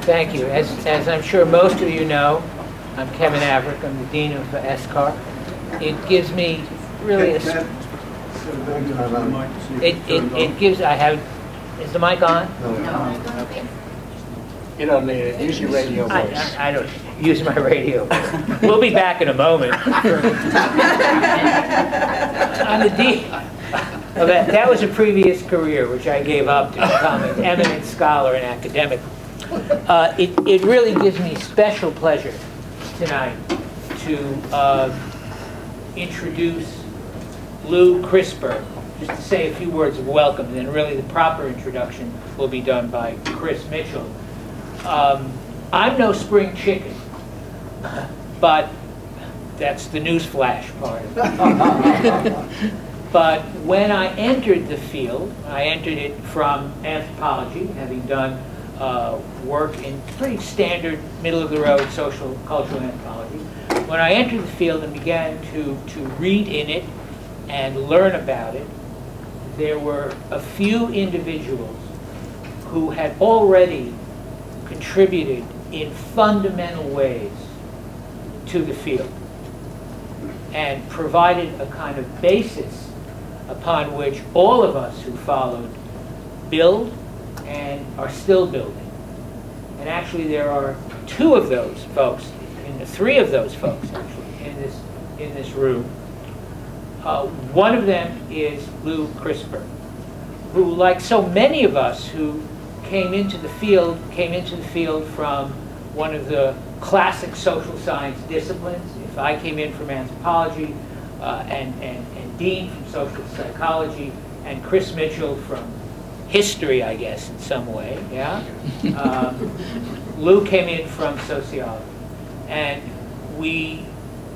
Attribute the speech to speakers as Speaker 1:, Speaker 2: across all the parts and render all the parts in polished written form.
Speaker 1: Thank you. As I'm sure most of you know, I'm Kevin Averick. I'm the Dean of SCAR. It gives me really a... It gives... I have... Is the mic on?
Speaker 2: No.
Speaker 1: Okay.
Speaker 2: You don't need it. Use your radio voice.
Speaker 1: I don't use my radio. We'll be back in a moment. I'm the Dean. Well, that was a previous career, which I gave up to become an eminent scholar and academic. It really gives me special pleasure tonight to introduce Lou Kriesberg, just to say a few words of welcome, and then really the proper introduction will be done by Chris Mitchell. I'm no spring chicken, but that's the newsflash part of it. But when I entered the field, I entered it from anthropology, having done work in pretty standard, middle-of-the-road social, cultural anthropology. When I entered the field and began to read in it and learn about it, there were a few individuals who had already contributed in fundamental ways to the field and provided a kind of basis upon which all of us who followed build and are still building. And actually there are two of those folks, three of those folks actually, in this room. One of them is Lou Kriesberg, who, like so many of us who came into the field from one of the classic social science disciplines. If I came in from anthropology, and Dean from social psychology, and Chris Mitchell from history, I guess, in some way, yeah? Lou came in from sociology. And we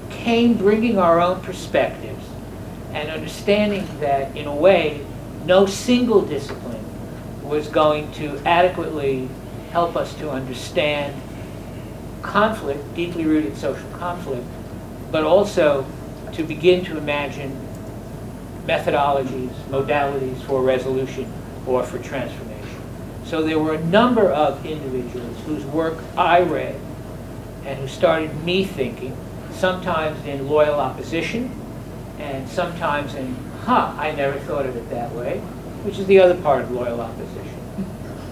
Speaker 1: came bringing our own perspectives and understanding that, in a way, no single discipline was going to adequately help us to understand conflict, deeply rooted social conflict, but also to begin to imagine methodologies, modalities for resolution or for transformation. So there were a number of individuals whose work I read and who started me thinking, sometimes in loyal opposition and sometimes in, I never thought of it that way, which is the other part of loyal opposition.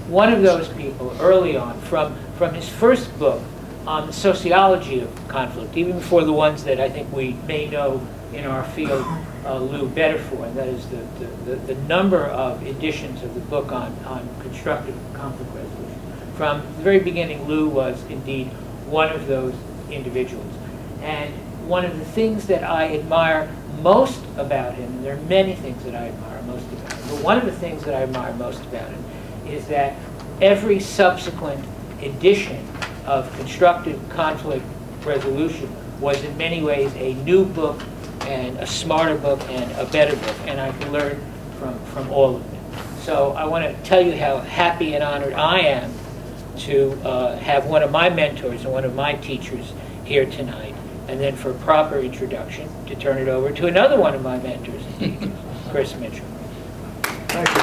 Speaker 1: One of those people early on, from his first book on the sociology of conflict, even before the ones that I think we may know in our field Lou better for, and that is the number of editions of the book on constructive conflict resolution. From the very beginning, Lou was indeed one of those individuals. And one of the things that I admire most about him, and there are many things that I admire most about him, but one of the things that I admire most about him is that every subsequent edition of constructive conflict resolution was in many ways a new book and a smarter book and a better book, and I can learn from all of them. So I want to tell you how happy and honored I am to have one of my mentors and one of my teachers here tonight, and then for a proper introduction to turn it over to another one of my mentors and teachers, Chris Mitchell.
Speaker 3: Thank you.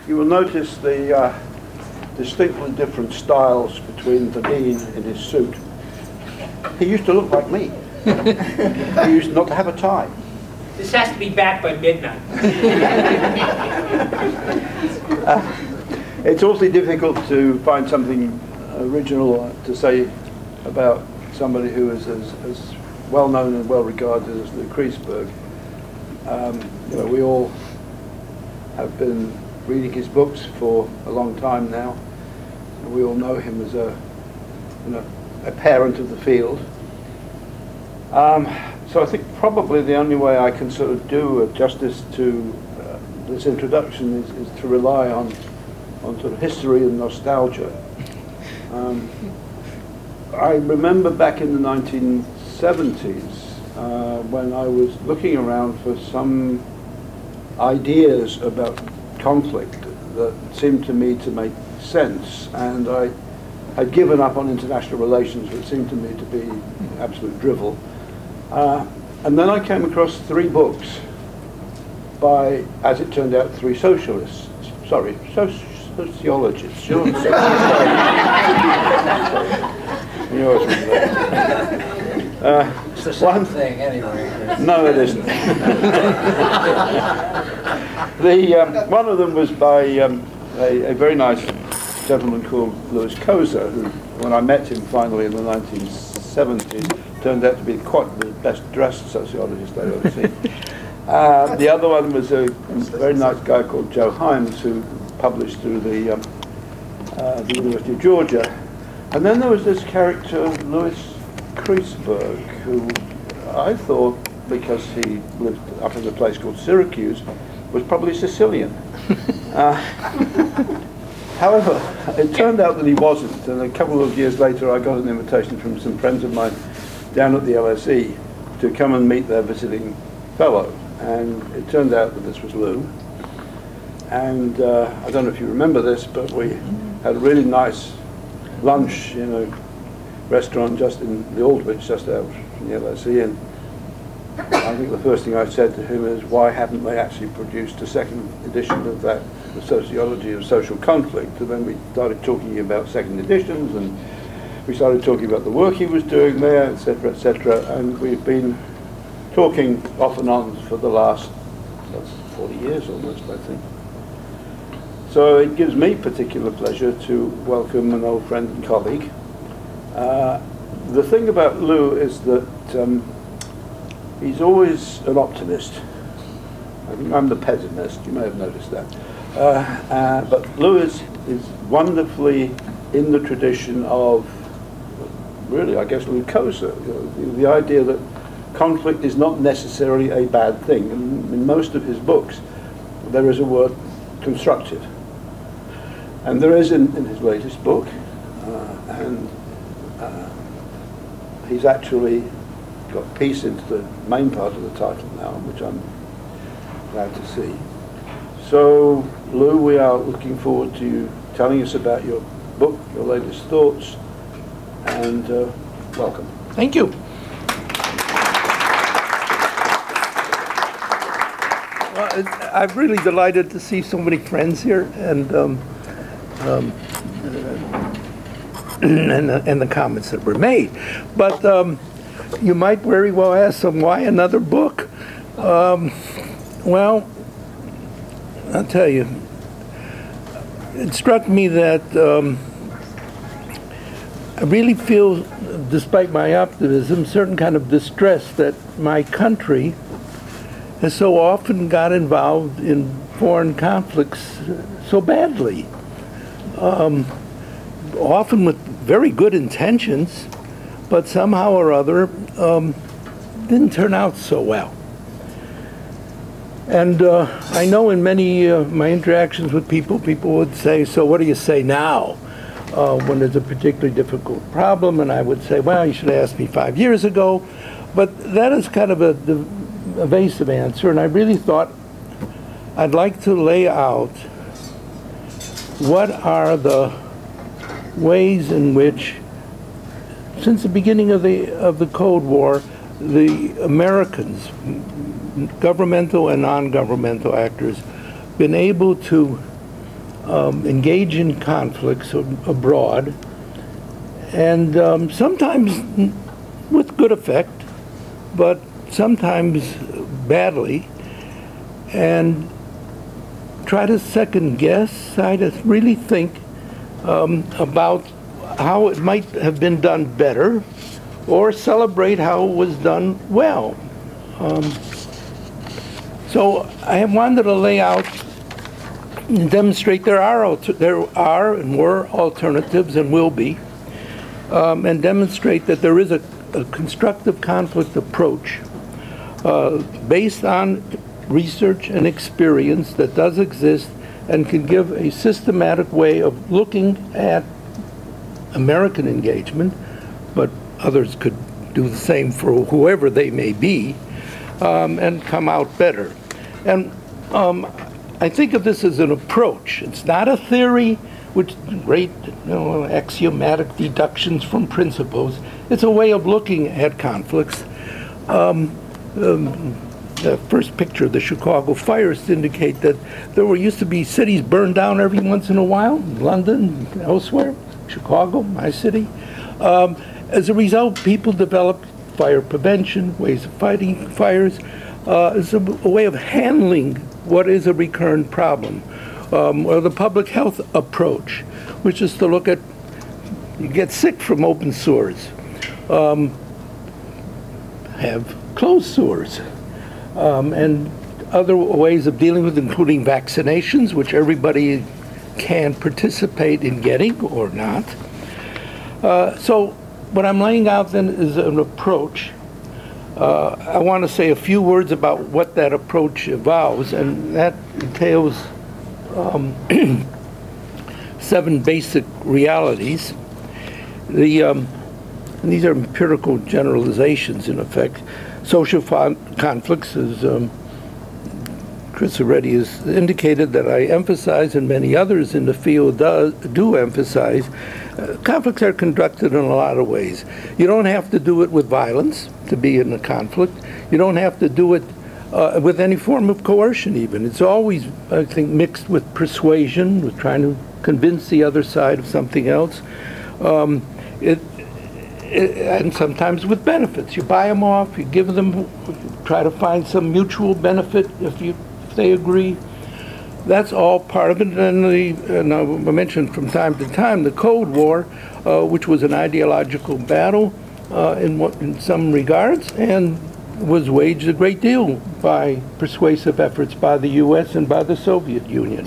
Speaker 3: You will notice the distinctly different styles between the Dean in his suit. He used to look like me. He used not to have a tie.
Speaker 1: This has to be back by midnight.
Speaker 3: It's awfully difficult to find something original to say about somebody who is as well known and well regarded as Lou Kriesberg. You know, we all have been reading his books for a long time now. We all know him as a parent of the field. So I think probably the only way I can sort of do justice to this introduction is to rely on sort of history and nostalgia. I remember back in the 1970s when I was looking around for some ideas about conflict that seemed to me to make sense, and I had given up on international relations, which seemed to me to be absolute drivel. And then I came across three books by, as it turned out, 3 socialists. Sorry, sociologists. You're
Speaker 2: It's the same thing anyway.
Speaker 3: No, it isn't. One of them was by a very nice gentleman called Louis Koza, who, when I met him finally in the 1970s, turned out to be quite the best dressed sociologist I've ever seen. The other one was a very nice guy called Joe Himes, who published through the University of Georgia. And then there was this character, Louis Kriesberg, who I thought, because he lived up in a place called Syracuse, was probably Sicilian. However, it turned out that he wasn't, and a couple of years later I got an invitation from some friends of mine down at the LSE to come and meet their visiting fellow, and it turned out that this was Lou. And I don't know if you remember this, but we had a really nice lunch in a restaurant just in the Aldwych, just out from the LSE, and I think the first thing I said to him is, why haven't they actually produced a second edition of that, The Sociology of Social Conflict? And then we started talking about second editions, and we started talking about the work he was doing there, etc., etc., and we've been talking off and on for the last 40 years almost, I think. So it gives me particular pleasure to welcome an old friend and colleague. The thing about Lou is that he's always an optimist. I think I'm the pessimist, you may have noticed that. But Lou is wonderfully in the tradition of, really, I guess, Lou Koza, the idea that conflict is not necessarily a bad thing. In most of his books, there is a word constructive. And there is in his latest book, and he's actually got peace into the main part of the title now, which I'm glad to see. So, Lou, we are looking forward to you telling us about your book, your latest thoughts, and welcome.
Speaker 4: Thank you. Well, I'm really delighted to see so many friends here, and the comments that were made. But you might very well ask them, why another book? Well, I'll tell you, it struck me that I really feel, despite my optimism, certain kind of distress that my country has so often got involved in foreign conflicts so badly. Often with very good intentions, but somehow or other didn't turn out so well. And I know in many my interactions with people, people would say, so what do you say now when there's a particularly difficult problem? And I would say, well, you should have asked me 5 years ago. But that is kind of a evasive answer, and I really thought I'd like to lay out what are the ways in which, since the beginning of the Cold War, the Americans, governmental and non-governmental actors, been able to engage in conflicts abroad, and sometimes with good effect, but sometimes badly, and try to second guess, try to really think about how it might have been done better, or celebrate how it was done well. So I wanted to lay out and demonstrate there are and were alternatives and will be, and demonstrate that there is a constructive conflict approach based on research and experience that does exist and can give a systematic way of looking at American engagement, but others could do the same for whoever they may be, and come out better. And I think of this as an approach. It's not a theory, which great axiomatic deductions from principles. It's a way of looking at conflicts the first picture of the Chicago fires to indicate that there used to be cities burned down every once in a while, London, elsewhere, Chicago, my city. As a result, people developed fire prevention, ways of fighting fires, as a way of handling what is a recurrent problem. Or the public health approach, which is to look at, you get sick from open sores, have closed sores, and other ways of dealing with, including vaccinations, which everybody can participate in getting or not. So what I'm laying out then is an approach. I want to say a few words about what that approach involves, and that entails 7 basic realities. These are empirical generalizations, in effect. Social conflicts, as Chris already has indicated that I emphasize, and many others in the field do emphasize, conflicts are conducted in a lot of ways. You don't have to do it with violence to be in a conflict. You don't have to do it with any form of coercion even. It's always, I think, mixed with persuasion, with trying to convince the other side of something else. And sometimes with benefits. You buy them off, you give them, try to find some mutual benefit if they agree. That's all part of it. And I mentioned from time to time the Cold War, which was an ideological battle in some regards, and was waged a great deal by persuasive efforts by the U.S. and by the Soviet Union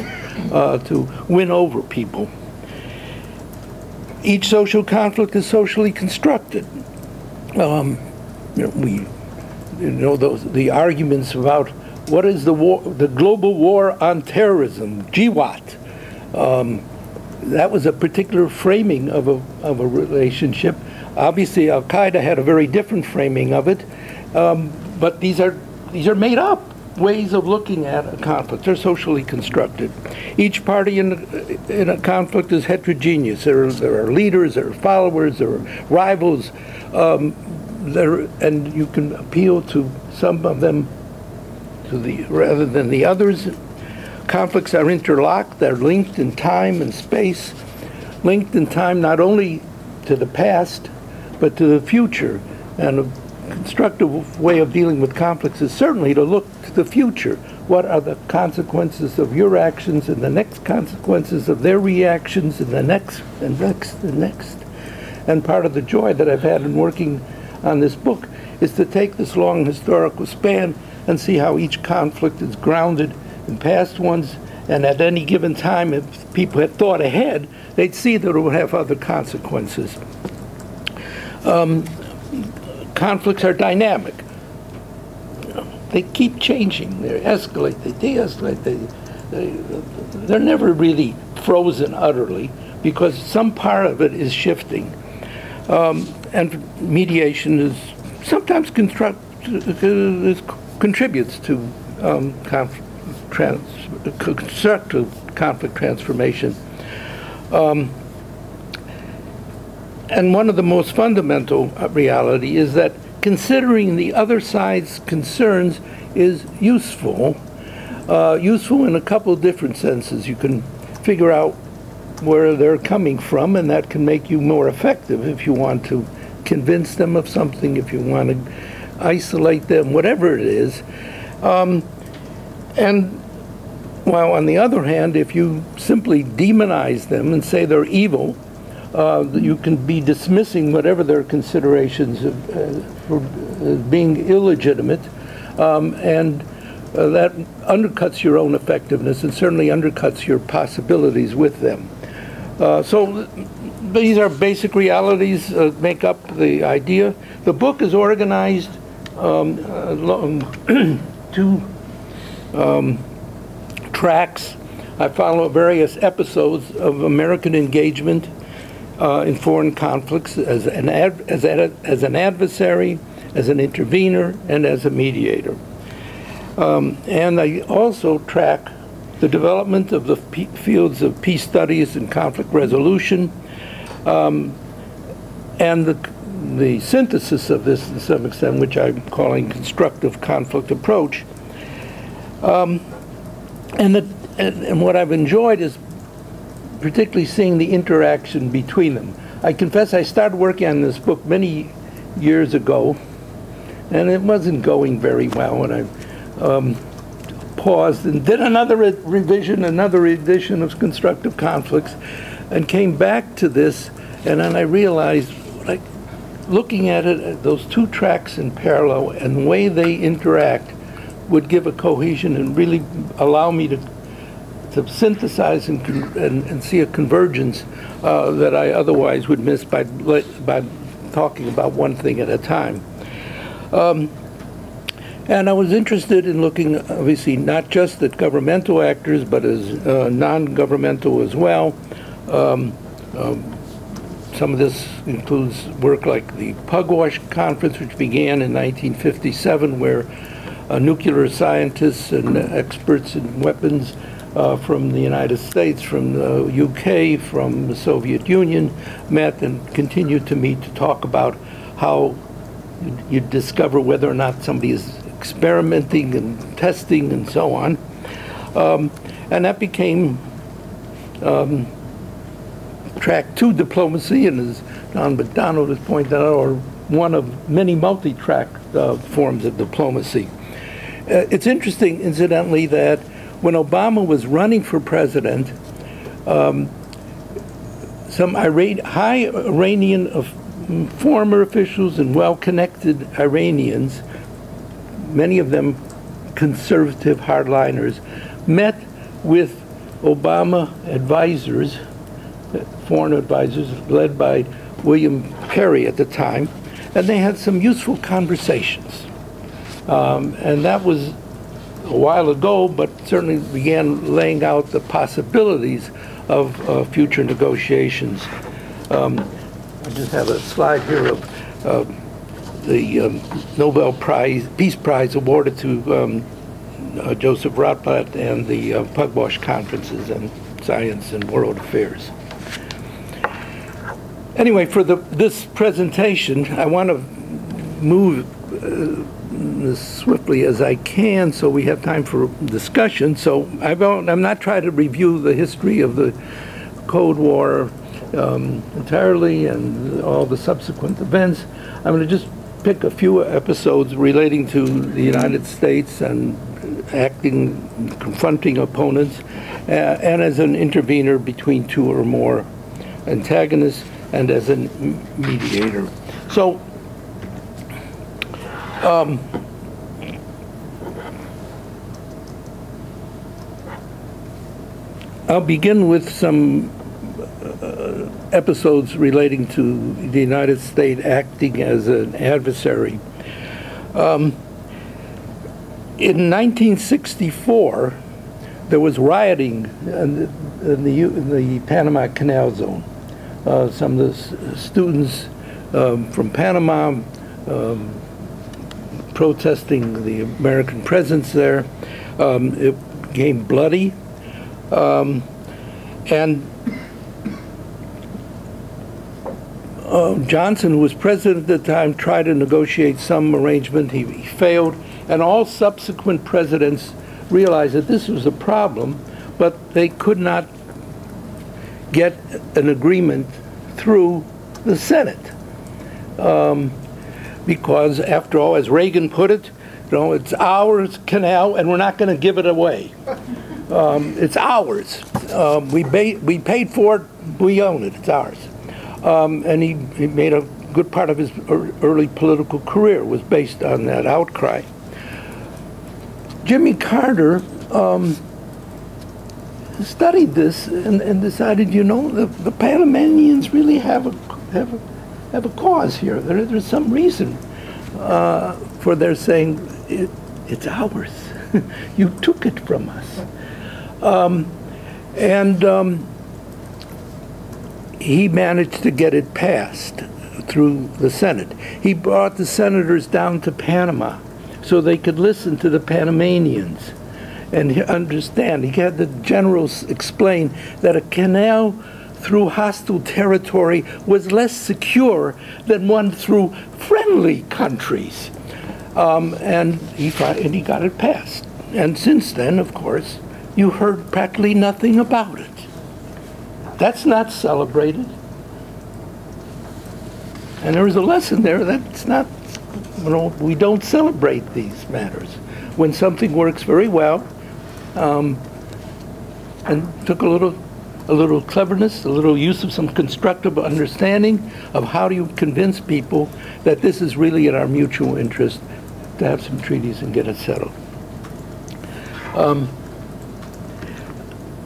Speaker 4: to win over people. Each social conflict is socially constructed. The arguments about what is the war, the global war on terrorism, GWAT. That was a particular framing of a relationship. Obviously, Al Qaeda had a very different framing of it, but these are made up ways of looking at a conflict. They're socially constructed. Each party in a conflict is heterogeneous. There are leaders, there are followers, there are rivals, and you can appeal to some of them rather than the others. Conflicts are interlocked, they're linked in time and space, linked in time not only to the past, but to the future. And a constructive way of dealing with conflicts is certainly to look to the future. What are the consequences of your actions and the next consequences of their reactions and the next and next and next. And part of the joy that I've had in working on this book is to take this long historical span and see how each conflict is grounded in past ones, and at any given time, if people had thought ahead, they'd see that it would have other consequences. Conflicts are dynamic. They keep changing. They escalate, they de-escalate. They're never really frozen utterly because some part of it is shifting. And mediation is sometimes contributes to constructive conflict transformation. And one of the most fundamental reality is that considering the other side's concerns is useful. Useful in a couple of different senses. You can figure out where they're coming from, and that can make you more effective if you want to convince them of something, if you want to isolate them, whatever it is. And while on the other hand, if you simply demonize them and say they're evil, you can be dismissing whatever their considerations for being illegitimate, and that undercuts your own effectiveness and certainly undercuts your possibilities with them. So these are basic realities that make up the idea. The book is organized along 2 tracks. I follow various episodes of American engagement in foreign conflicts as an adversary, as an intervener, and as a mediator. And I also track the development of the fields of peace studies and conflict resolution, and the synthesis of this to some extent, which I'm calling constructive conflict approach. And what I've enjoyed is particularly seeing the interaction between them. I confess I started working on this book many years ago, and it wasn't going very well, and I paused and did another revision, another edition of Constructive Conflicts, and came back to this, and then I realized, like, looking at it, those two tracks in parallel and the way they interact would give a cohesion and really allow me to synthesize and see a convergence that I otherwise would miss by talking about one thing at a time. And I was interested in looking, obviously, not just at governmental actors, but as non-governmental as well. Some of this includes work like the Pugwash Conference, which began in 1957, where nuclear scientists and experts in weapons from the United States, from the UK, from the Soviet Union met and continued to meet to talk about how you discover whether or not somebody is experimenting and testing and so on. And that became track 2 diplomacy, and as John McDonald has pointed out, or one of many multi-track forms of diplomacy. It's interesting, incidentally, that when Obama was running for president, some high Iranian former officials and well-connected Iranians, many of them conservative hardliners, met with Obama advisors, foreign advisors, led by William Perry at the time, and they had some useful conversations. And that was a while ago, but certainly began laying out the possibilities of future negotiations. I just have a slide here of the Nobel Peace Prize awarded to Joseph Rotblat and the Pugwash Conferences on Science and World Affairs. Anyway, for this presentation, I want to move as swiftly as I can so we have time for discussion. So I'm not trying to review the history of the Cold War entirely and all the subsequent events. I'm going to just pick a few episodes relating to the United States and confronting opponents, and as an intervener between two or more antagonists, and as a mediator. So, I'll begin with some episodes relating to the United States acting as an adversary. In 1964, there was rioting in the Panama Canal zone. Some of the students from Panama protesting the American presence there. It became bloody. And Johnson, who was president at the time, tried to negotiate some arrangement. He failed, and all subsequent presidents realized that this was a problem, but they could not get an agreement through the Senate. Because, after all, as Reagan put it, it's our canal, and we're not going to give it away. It's ours. We paid for it. We own it. It's ours. And he made a good part of his early political career was based on that outcry. Jimmy Carter studied this and decided, the Panamanians really have a cause here. There's some reason for their saying it's ours. You took it from us. He managed to get it passed through the Senate. He brought the senators down to Panama so they could listen to the Panamanians and understand. He had the generals explain that a canal through hostile territory was less secure than one through friendly countries. And he got it passed. And since then, of course, you heard practically nothing about it. That's not celebrated. And there is a lesson there that's not, we don't celebrate these matters. When something works very well, and took a little cleverness, a little use of some constructive understanding of how do you convince people that this is really in our mutual interest to have some treaties and get it settled.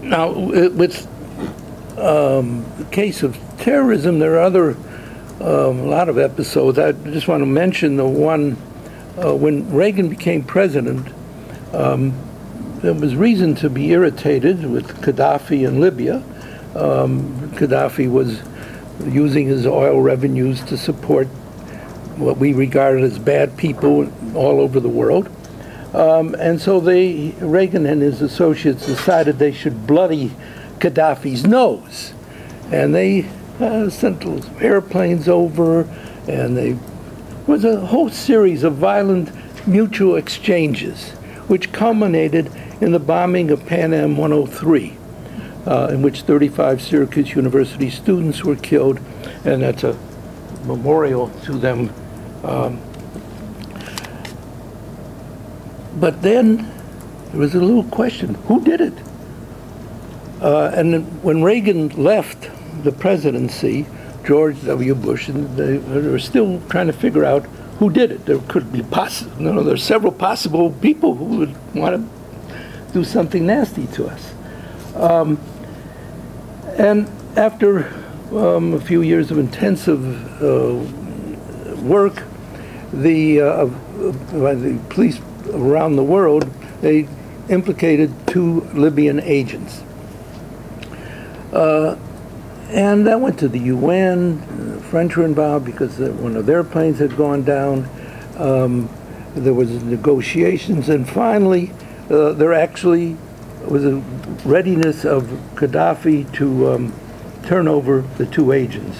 Speaker 4: Now, with the case of terrorism, there are a lot of episodes. I just want to mention the one when Reagan became president. There was reason to be irritated with Gaddafi in Libya. Gaddafi was using his oil revenues to support what we regarded as bad people all over the world. And so Reagan and his associates decided they should bloody Gaddafi's nose. And they sent those airplanes over, and there was a whole series of violent mutual exchanges, which culminated in the bombing of Pan Am 103, in which 35 Syracuse University students were killed, and that's a memorial to them. But then there was a little question, who did it? And when Reagan left the presidency, George W. Bush, and they were still trying to figure out who did it. There could be there's several possible people who would want to do something nasty to us. And after a few years of intensive work, the police around the world, they implicated 2 Libyan agents. And that went to the UN. The French were involved because one of their planes had gone down. There was negotiations, and finally, there actually was a readiness of Gaddafi to turn over the 2 agents.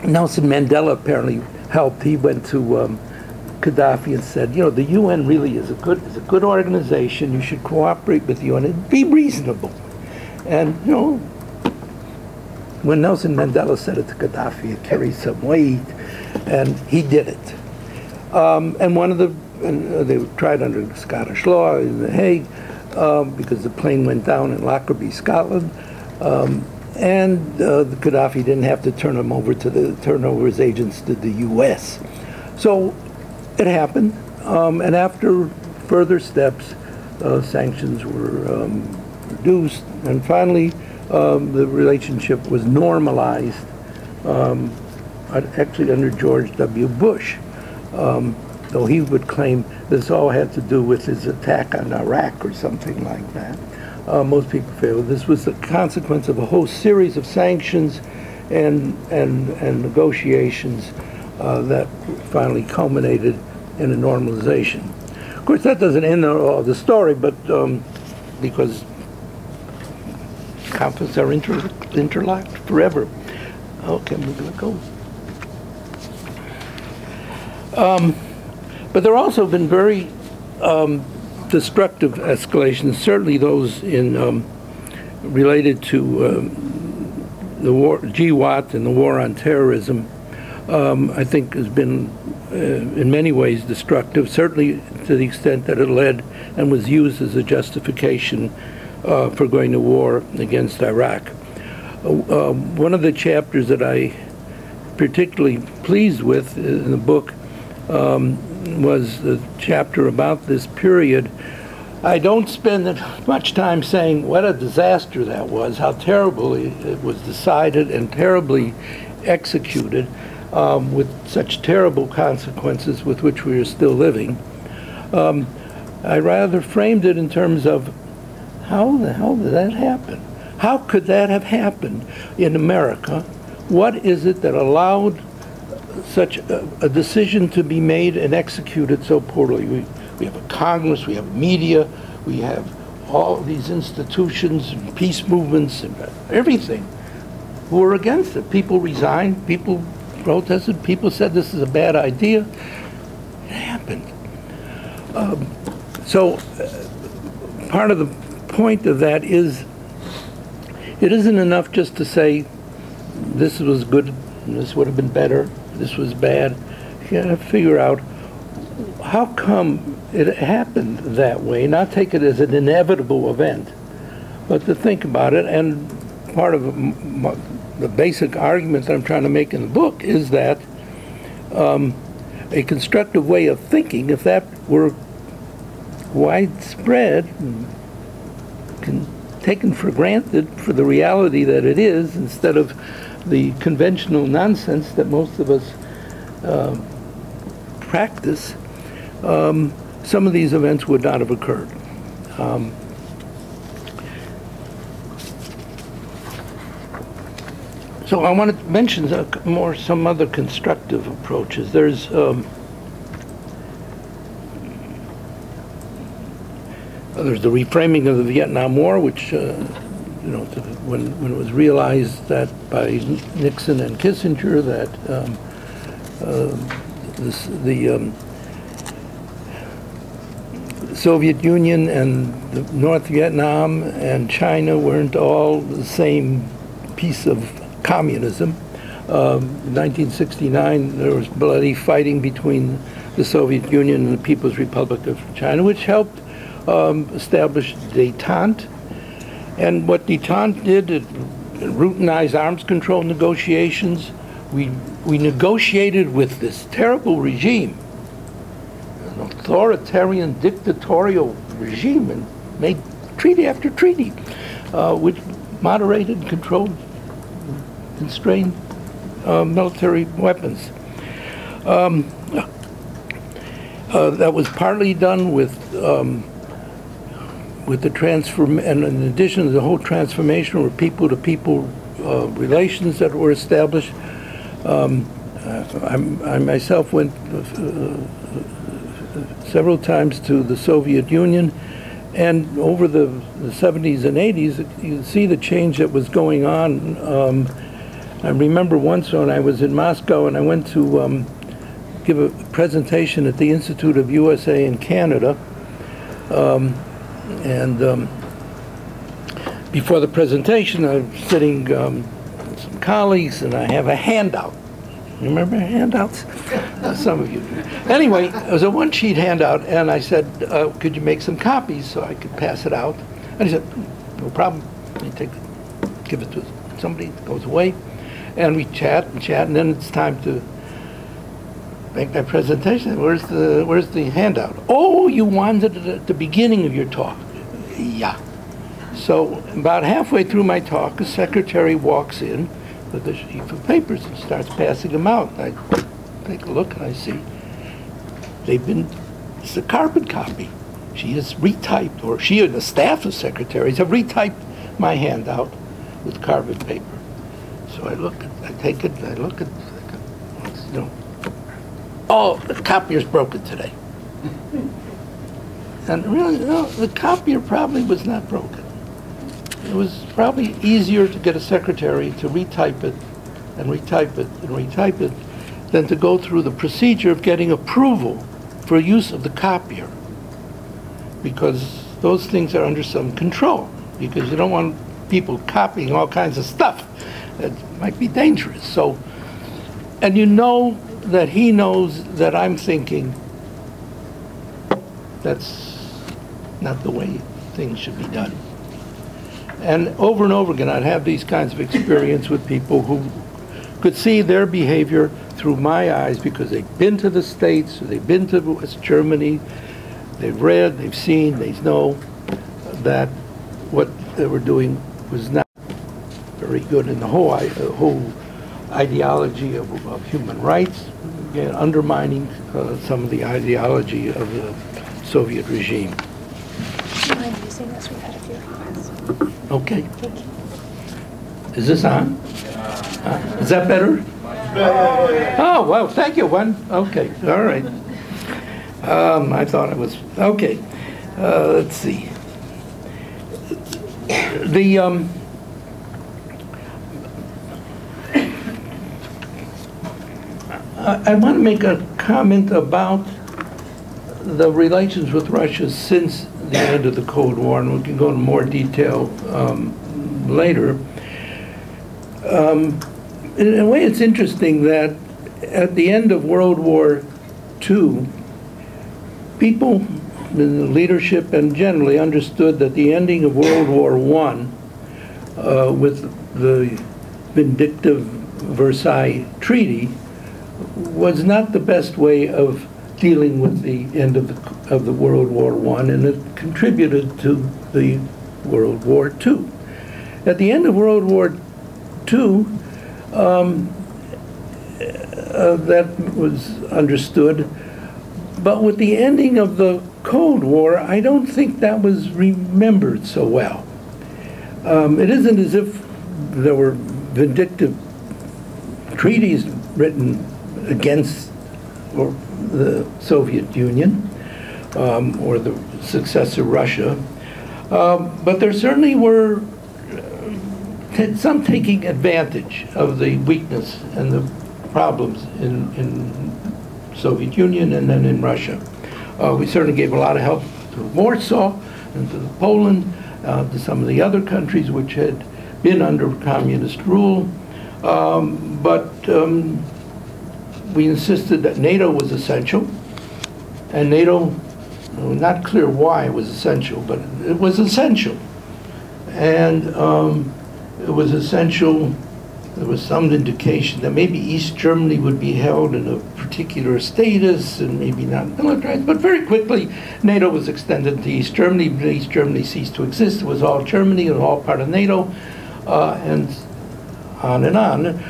Speaker 4: Nelson Mandela apparently helped. He went to Gaddafi and said, you know, the UN really is a good organization. You should cooperate with the UN and be reasonable. And, you know, when Nelson Mandela said it to Gaddafi, it carried some weight, and he did it. And they were tried under Scottish law in The Hague because the plane went down in Lockerbie, Scotland. And Gaddafi didn't have to turn over his agents to the U.S. So it happened, and after further steps, sanctions were reduced, and finally the relationship was normalized, actually under George W. Bush, though he would claim this all had to do with his attack on Iraq or something like that. Most people feel this was the consequence of a whole series of sanctions and negotiations that finally culminated in a normalization. Of course, that doesn't end the story, but because conflicts are interlocked forever. Okay, we're going to go. But there have also been very destructive escalations, certainly those related to the war, GWAT and the war on terrorism, I think has been in many ways destructive, certainly to the extent that it led and was used as a justification for going to war against Iraq. One of the chapters that I particularly pleased with in the book was the chapter about this period. I don't spend much time saying what a disaster that was, how terribly it was decided and terribly executed, with such terrible consequences with which we are still living. I rather framed it in terms of how the hell did that happen? How could that have happened in America? What is it that allowed such a decision to be made and executed so poorly? We have a Congress, we have media, we have all these institutions, peace movements, and everything, who were against it. People resigned, people protested, people said this is a bad idea. It happened. So part of the point of that is, it isn't enough just to say this was good, and this would have been better, this was bad. You got to figure out how come it happened that way, not take it as an inevitable event, but to think about it. And part of the basic argument that I'm trying to make in the book is that a constructive way of thinking, if that were widespread, taken for granted for the reality that it is, instead of the conventional nonsense that most of us practice, some of these events would not have occurred. So I want to mention some other constructive approaches. There's the reframing of the Vietnam War, which when it was realized that by Nixon and Kissinger that the Soviet Union and North Vietnam and China weren't all the same piece of communism. In 1969, there was bloody fighting between the Soviet Union and the People's Republic of China, which helped establish détente. And what détente did, it routinized arms control negotiations. We negotiated with this terrible regime, an authoritarian, dictatorial regime, and made treaty after treaty, which moderated, controlled, constrained military weapons. That was partly done with the and in addition to the whole transformation of people-to-people relations that were established. I myself went several times to the Soviet Union, and over the 70s and 80s, you see the change that was going on. I remember once when I was in Moscow and I went to give a presentation at the Institute of USA in Canada, before the presentation, I was sitting with some colleagues, and I have a handout. You remember handouts? Some of you do. Anyway, it was a one-sheet handout, and I said, could you make some copies so I could pass it out? And he said, no problem. You give it to somebody, it goes away. And we chat, and then it's time to make my presentation. Where's the handout? Oh, you wanted it at the beginning of your talk. Yeah. So about halfway through my talk, a secretary walks in with a sheaf of papers and starts passing them out. I take a look and I see it's a carbon copy. She has retyped, or she and the staff of secretaries have retyped my handout with carbon paper. So I take it, I look at, oh, the copier's broken today. And really, no, the copier probably was not broken. It was probably easier to get a secretary to retype it and retype it and retype it than to go through the procedure of getting approval for use of the copier, because those things are under some control, because you don't want people copying all kinds of stuff that might be dangerous. So, and you know that he knows that I'm thinking that's not the way things should be done. And over again, I'd have these kinds of experience with people who could see their behavior through my eyes because they've been to the States, or they've been to West Germany, they've read, they've seen, they know that what they were doing was not very good. And the whole ideology of human rights, again, undermining some of the ideology of the Soviet regime.
Speaker 5: Do you mind using this? We've had a few comments.
Speaker 4: Okay.
Speaker 5: Thank you.
Speaker 4: Is this on? Is that better? Oh, well, thank you. Okay, all right. I thought it was, okay. Let's see. I want to make a comment about the relations with Russia since the end of the Cold War, and we can go into more detail later. In a way, it's interesting that at the end of World War II, people in the leadership and generally understood that the ending of World War I with the vindictive Versailles Treaty was not the best way of dealing with the end of the World War I, and it contributed to the World War II. At the end of World War II, that was understood, but with the ending of the Cold War, I don't think that was remembered so well. It isn't as if there were vindictive treaties written against the Soviet Union or the successor Russia, but there certainly were some taking advantage of the weakness and the problems in Soviet Union and then in Russia. We certainly gave a lot of help to Warsaw and to Poland, to some of the other countries which had been under communist rule, but we insisted that NATO was essential, and NATO, not clear why it was essential, but it was essential. And it was essential, there was some indication that maybe East Germany would be held in a particular status and maybe not militarized, but very quickly NATO was extended to East Germany. East Germany ceased to exist. It was all Germany and all part of NATO, and on and on.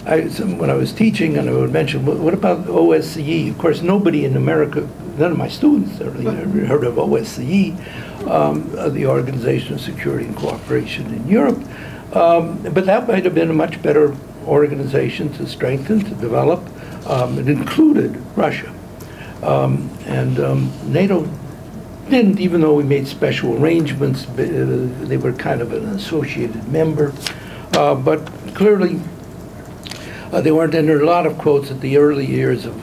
Speaker 4: When I was teaching, and I would mention, what about OSCE? Of course, nobody in America, none of my students certainly ever heard of OSCE, the Organization of Security and Cooperation in Europe. But that might have been a much better organization to strengthen, to develop. It included Russia. And NATO didn't, even though we made special arrangements, they were kind of an associated member. But clearly, they weren't. And there are a lot of quotes at the early years of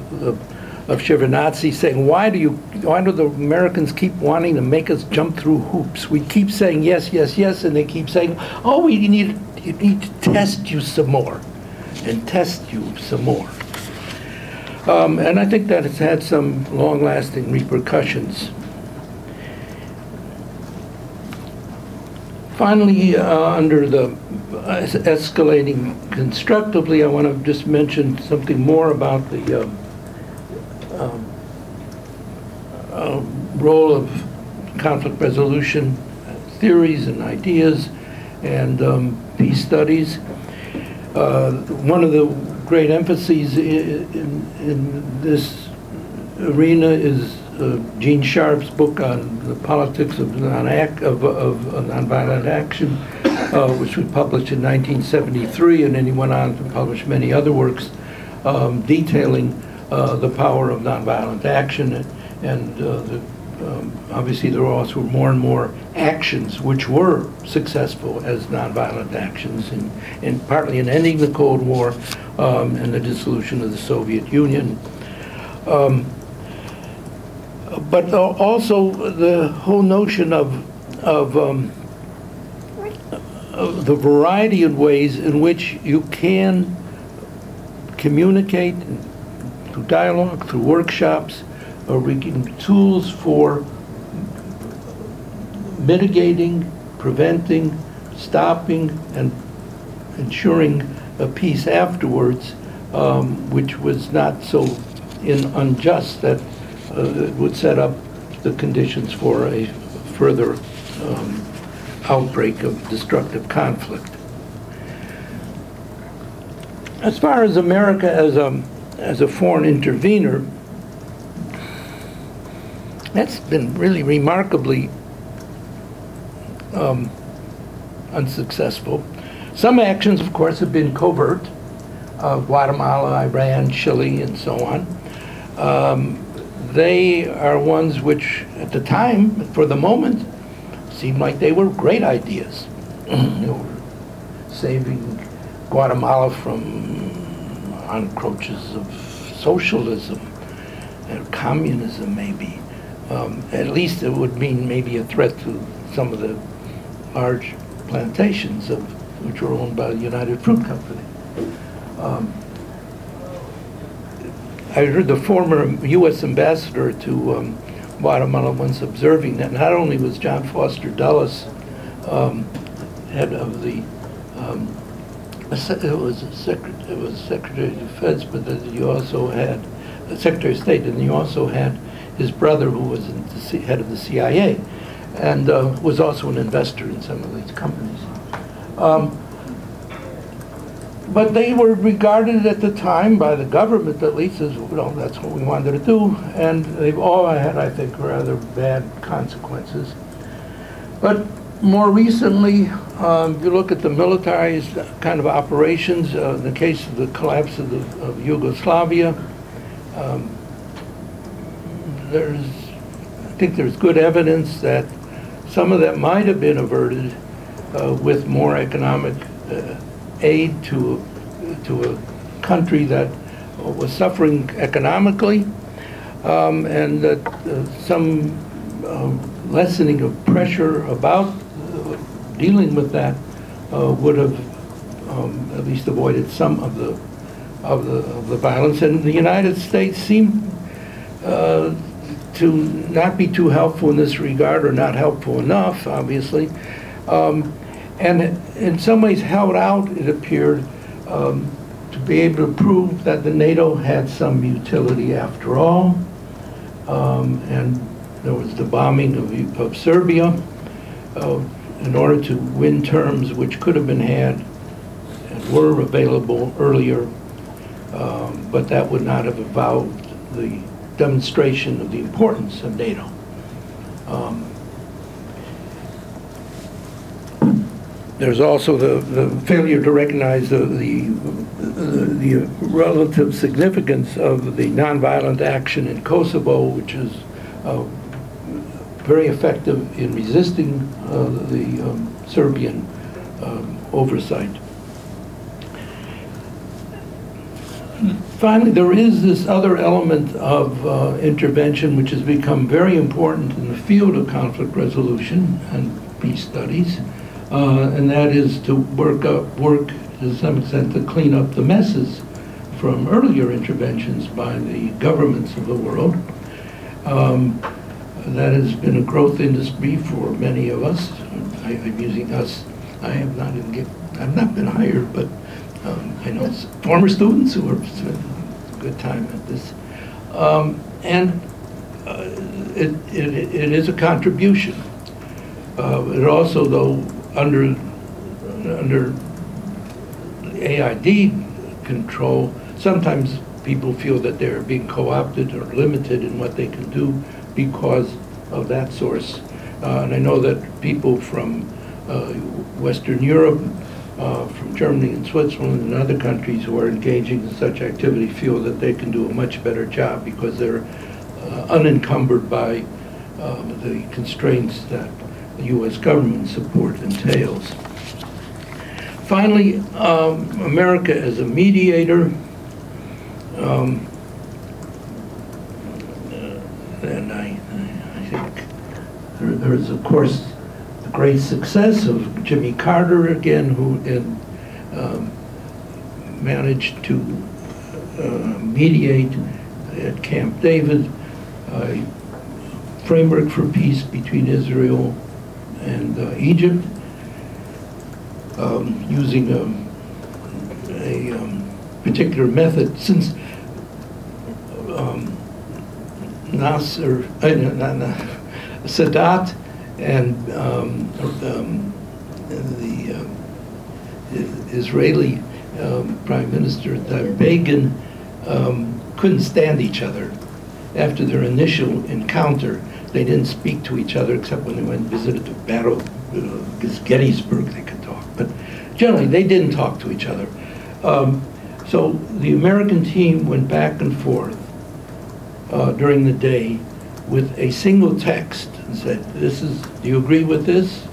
Speaker 4: Shevardnadze saying, why do the Americans keep wanting to make us jump through hoops? We keep saying yes, yes, yes, and they keep saying, oh, we need to test you some more, and test you some more. And I think that it's had some long-lasting repercussions. Finally, under the escalating constructively, I want to just mention something more about the role of conflict resolution theories and ideas and peace studies. One of the great emphases in this arena is Gene Sharp's book on the politics of nonviolent action, which was published in 1973, and then he went on to publish many other works detailing the power of nonviolent action, and obviously there also were more and more actions which were successful as nonviolent actions, and partly in ending the Cold War and the dissolution of the Soviet Union. But also the whole notion of the variety of ways in which you can communicate through dialogue, through workshops, or tools for mitigating, preventing, stopping, and ensuring a peace afterwards, which was not so unjust that it would set up the conditions for a further outbreak of destructive conflict. As far as America as a foreign intervener, that's been really remarkably unsuccessful. Some actions, of course, have been covert, Guatemala, Iran, Chile, and so on. They are ones which, at the time, for the moment, seemed like they were great ideas. They were saving Guatemala from encroaches of socialism and communism, maybe. At least it would mean maybe a threat to some of the large plantations which were owned by the United Fruit Company. I heard the former U.S. ambassador to Guatemala once observing that not only was John Foster Dulles head of the it was Secretary of Defense, but then you also had Secretary of State, and you also had his brother, who was the head of the CIA, and was also an investor in some of these companies. But they were regarded at the time by the government, at least, as, well, that's what we wanted to do, and they've all had, I think, rather bad consequences. But more recently, if you look at the militarized kind of operations, in the case of the collapse of Yugoslavia, I think there's good evidence that some of that might have been averted with more economic aid to a country that was suffering economically, and that some lessening of pressure about dealing with that would have at least avoided some of the violence. And the United States seemed to not be too helpful in this regard, or not helpful enough, obviously. And in some ways held out, it appeared, to be able to prove that the NATO had some utility after all. And there was the bombing of Serbia in order to win terms which could have been had and were available earlier, but that would not have involved the demonstration of the importance of NATO. There's also the failure to recognize the relative significance of the nonviolent action in Kosovo, which is very effective in resisting the Serbian oversight. Finally, there is this other element of intervention which has become very important in the field of conflict resolution and peace studies. And that is to work to some extent to clean up the messes from earlier interventions by the governments of the world. That has been a growth industry for many of us. I'm using us. I have not been hired, but I know former students who have spent a good time at this. And it is a contribution. It also, though, under AID control, sometimes people feel that they're being co-opted or limited in what they can do because of that source. And I know that people from Western Europe, from Germany and Switzerland and other countries who are engaging in such activity feel that they can do a much better job because they're unencumbered by the constraints that the U.S. government support entails. Finally, America as a mediator, and I think there is, of course, the great success of Jimmy Carter again, who managed to mediate at Camp David a framework for peace between Israel and Egypt, using a particular method. Since Sadat and the Israeli Prime Minister Begin couldn't stand each other after their initial encounter. They didn't speak to each other except when they went and visited the battle of Gettysburg. They could talk, but generally they didn't talk to each other. So the American team went back and forth during the day with a single text and said, do you agree with this?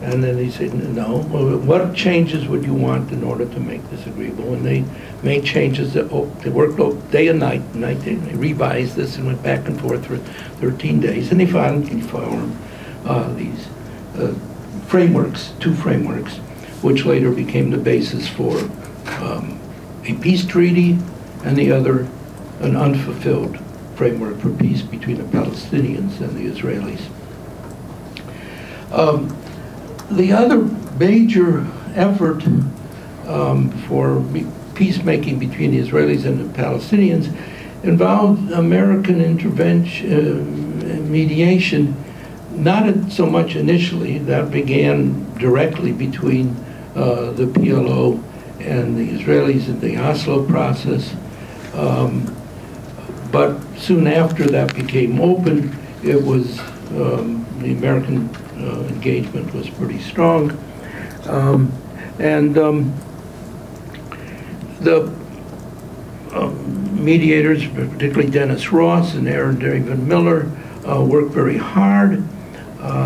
Speaker 4: And then they said, no. Well, what changes would you want in order to make this agreeable? And they made changes that they worked day and night. They revised this and went back and forth for 13 days. And they finally formed these frameworks, 2 frameworks, which later became the basis for a peace treaty, and the other an unfulfilled framework for peace between the Palestinians and the Israelis. The other major effort for peacemaking between the Israelis and the Palestinians involved American intervention, mediation, not so much initially. That began directly between the PLO and the Israelis in the Oslo process. But soon after that became open, it was the American engagement was pretty strong. The mediators, particularly Dennis Ross and Aaron David Miller, worked very hard.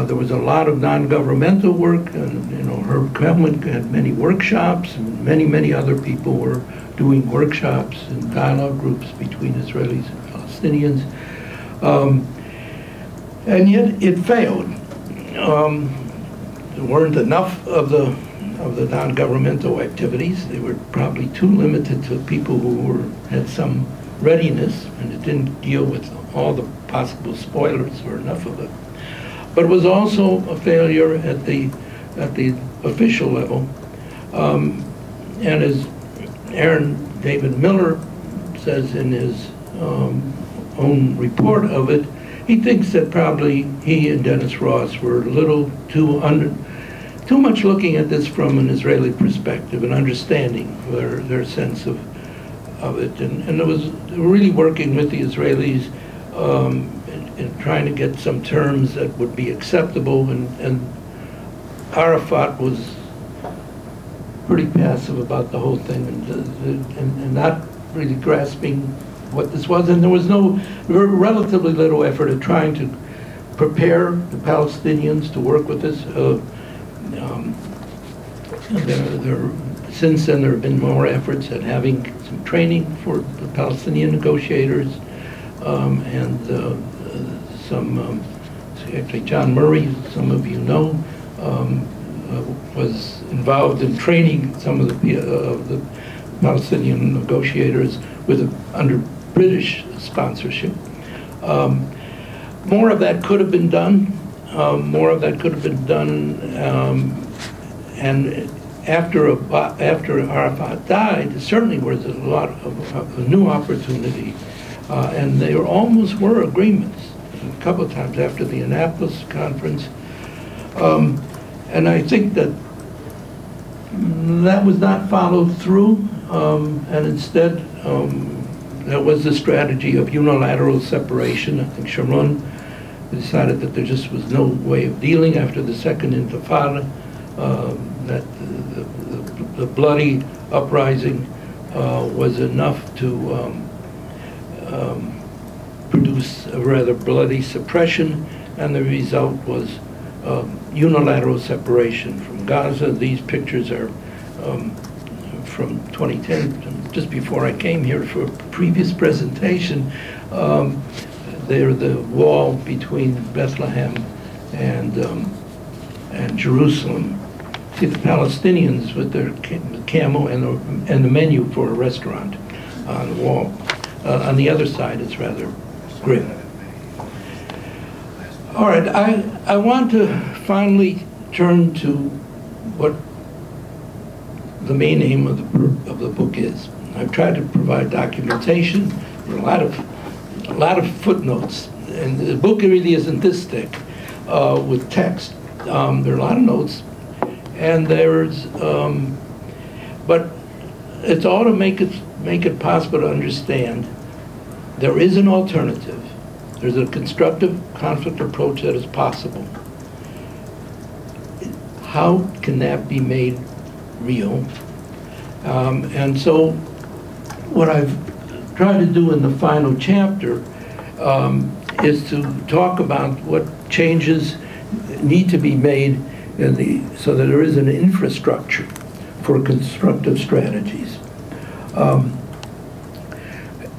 Speaker 4: There was a lot of non-governmental work, and Herb Kelman had many workshops, and many other people were doing workshops and dialogue groups between Israelis and Palestinians. And yet it failed. There weren't enough of the non-governmental activities. They were probably too limited to people who had some readiness, and it didn't deal with all the possible spoilers or enough of it. But it was also a failure at the official level. And as Aaron David Miller says in his own report of it, he thinks that probably he and Dennis Ross were a little too much looking at this from an Israeli perspective and understanding their sense of it. And it was really working with the Israelis in trying to get some terms that would be acceptable, and Arafat was pretty passive about the whole thing and not really grasping what this was. And there was relatively little effort at trying to prepare the Palestinians to work with this. Since then, there have been more efforts at having some training for the Palestinian negotiators, and actually John Murray, some of you know, was involved in training some of the Palestinian negotiators under British sponsorship. More of that could have been done. And after Arafat died, there certainly was a lot of a new opportunity, and there almost were agreements a couple of times after the Annapolis conference. And I think that was not followed through, and instead there was the strategy of unilateral separation. I think Sharon decided that there just was no way of dealing after the Second Intifada, that the bloody uprising was enough to produce a rather bloody suppression, and the result was unilateral separation from Gaza. These pictures are from 2010, just before I came here for a previous presentation. They're the wall between Bethlehem and Jerusalem. See the Palestinians with their camel and the menu for a restaurant on the wall. On the other side, it's rather grim. All right, I want to finally turn to what the main aim of the book is. I've tried to provide documentation. There are a lot of footnotes, and the book really isn't this thick with text. There are a lot of notes, and but it's all to make it possible to understand there is an alternative. There's a constructive conflict approach that is possible. How can that be made real? And so what I've tried to do in the final chapter is to talk about what changes need to be made so that there is an infrastructure for constructive strategies.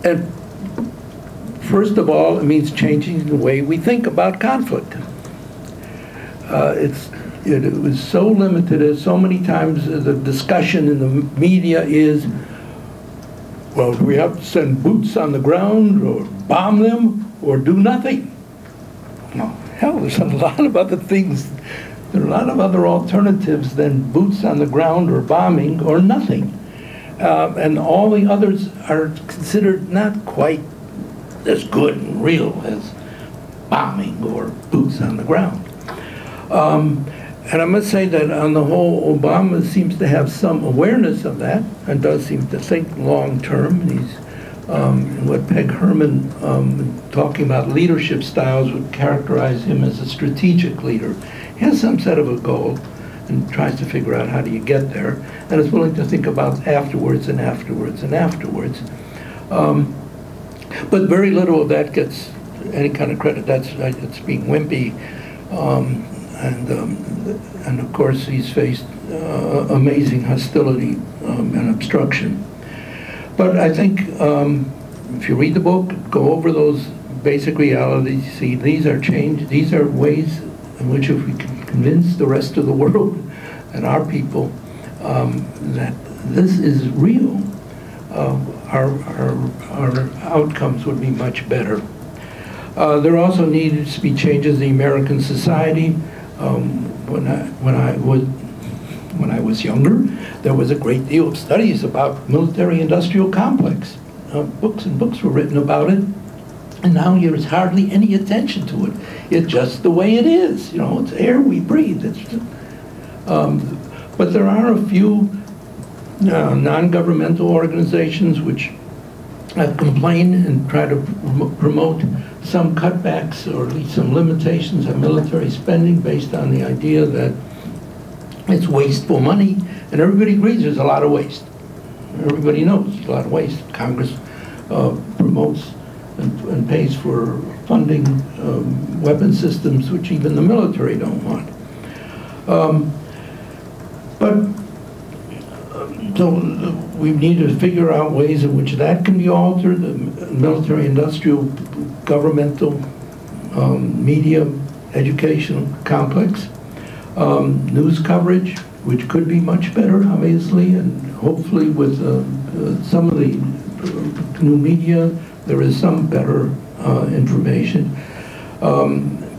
Speaker 4: And first of all, it means changing the way we think about conflict. It was so limited, as so many times the discussion in the media is, well, do we have to send boots on the ground or bomb them or do nothing? No, hell, there's a lot of other things. There are a lot of other alternatives than boots on the ground or bombing or nothing. And all the others are considered not quite as good and real as bombing or boots on the ground. And I must say that on the whole, Obama seems to have some awareness of that and does seem to think long term. And he's, what Peg Herman, talking about leadership styles, would characterize him as a strategic leader. He has some set of a goal and tries to figure out how do you get there, and is willing to think about afterwards and afterwards and afterwards. But very little of that gets any kind of credit. It's being wimpy. And of course he's faced amazing hostility and obstruction. But I think if you read the book, go over those basic realities, you see these are ways in which if we can convince the rest of the world and our people that this is real, our outcomes would be much better. There also needed to be changes in the American society. When I was younger, there was a great deal of studies about military-industrial complex. Books and books were written about it, and now there's hardly any attention to it. It's just the way it is. You know, it's air we breathe. But there are a few non-governmental organizations which have complained and try to promote some cutbacks or at least some limitations on military spending based on the idea that it's wasteful money, and everybody agrees there's a lot of waste. Everybody knows there's a lot of waste. Congress promotes and pays for funding weapon systems which even the military don't want. So we need to figure out ways in which that can be altered, the military-industrial, governmental, media, educational complex, news coverage, which could be much better, obviously, and hopefully with some of the new media, there is some better information.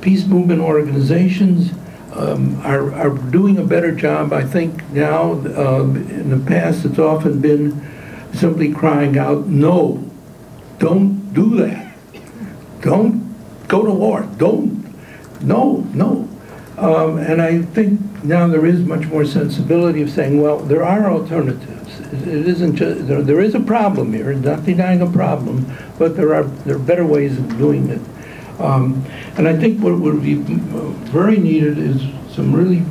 Speaker 4: Peace movement organizations are doing a better job, I think, now. In the past, it's often been simply crying out, no, don't do that. Don't go to war. No. And I think now there is much more sensibility of saying, well, there are alternatives. It isn't just, there is a problem here, not denying a problem, but there are better ways of doing it. And I think what would be very needed is some really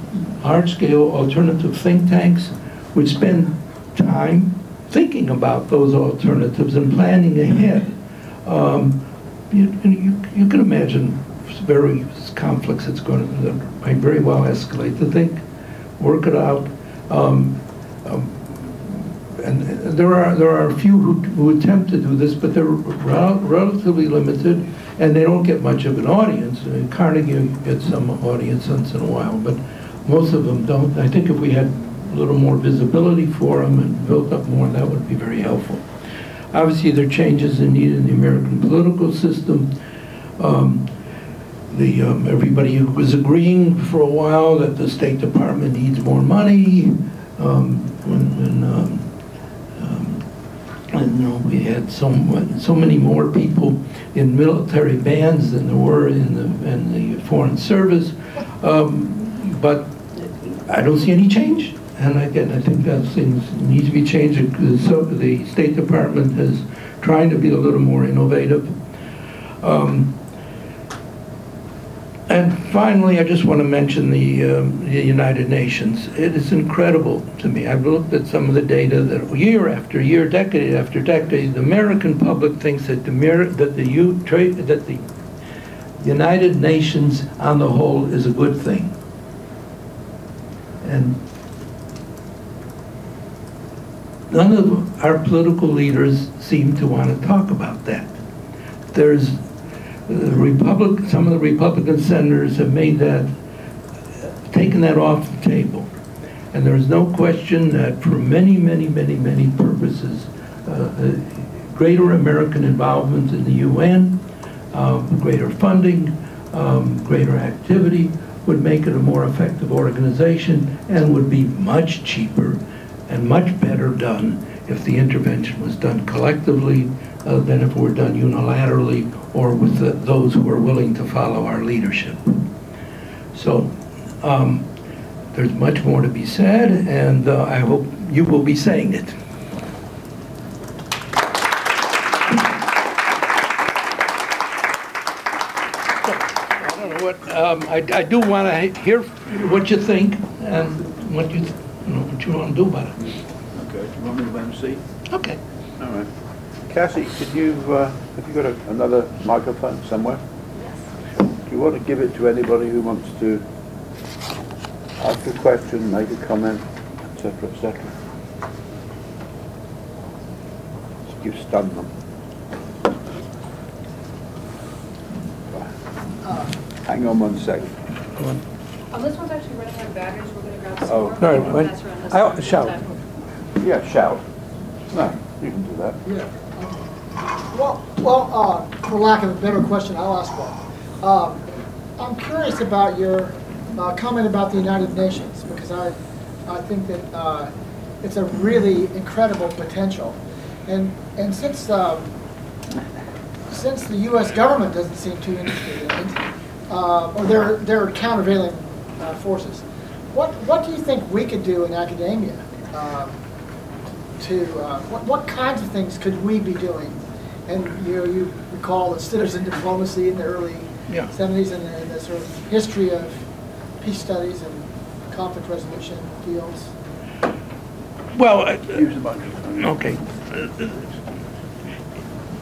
Speaker 4: large-scale alternative think tanks which spend time thinking about those alternatives and planning ahead. You can imagine various conflicts that might very well escalate. To think, work it out, and there are a few who attempt to do this, but they're relatively limited, and they don't get much of an audience. Carnegie gets some audience once in a while, but most of them don't. I think if we had a little more visibility for them and built up more, that would be very helpful. Obviously, there are changes needed in the American political system. Everybody was agreeing for a while that the State Department needs more money. And we had so many more people in military bands than there were in the Foreign Service. But I don't see any change. And again, I think those things need to be changed. So the State Department is trying to be a little more innovative. And finally, I just want to mention the United Nations. It is incredible to me. I've looked at some of the data that year after year, decade after decade, the American public thinks that the the United Nations on the whole is a good thing. And none of our political leaders seem to want to talk about that. There's some of the Republican senators have made that, taken that off the table. And there's no question that for many, many, many, many purposes, greater American involvement in the UN, greater funding, greater activity would make it a more effective organization and would be much cheaper and much better done if the intervention was done collectively than if it were done unilaterally or with those who are willing to follow our leadership. So there's much more to be said, and I hope you will be saying it. I do want to hear what you think and what you want to do about it.
Speaker 3: Okay, do you want me to let him see?
Speaker 4: Okay.
Speaker 3: All right. Cassie, could you, have you got another microphone somewhere? Yes. Do you want to give it to anybody who wants to ask a question, make a comment, etc., etc.? You've stunned them. Hang on 1 second.
Speaker 6: This one's actually running out of batteries. We're going to grab some
Speaker 3: Oh.
Speaker 6: more.
Speaker 4: All right, wait.
Speaker 6: That's around this
Speaker 4: Shout.
Speaker 6: time.
Speaker 3: Yeah, shout. No, you can do that.
Speaker 7: Yeah. Well, for lack of a better question, I'll ask one. I'm curious about your comment about the United Nations, because I think that it's a really incredible potential, and since the U.S. government doesn't seem too interested in it, or their countervailing forces, what do you think we could do in academia what kinds of things could we be doing? And you recall the citizen diplomacy in the early 70s and the sort of history of peace studies and conflict resolution fields.
Speaker 4: Well,
Speaker 3: Use the microphone.
Speaker 4: okay.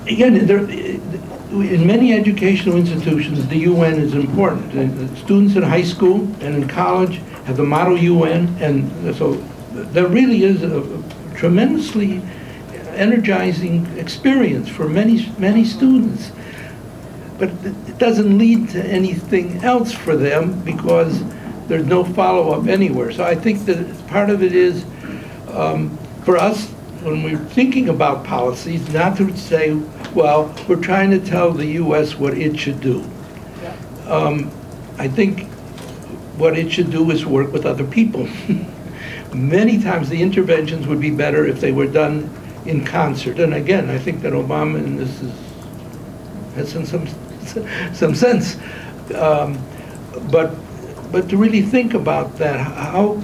Speaker 4: Again, in many educational institutions, the UN is important. And students in high school and in college have the motto UN, and so there really is a tremendously energizing experience for many students. But it doesn't lead to anything else for them because there's no follow-up anywhere. So I think that part of it is for us, when we're thinking about policies, not to say, well, we're trying to tell the U.S. what it should do. I think what it should do is work with other people. Many times the interventions would be better if they were done in concert. And again, I think that Obama in this has some sense. But to really think about that,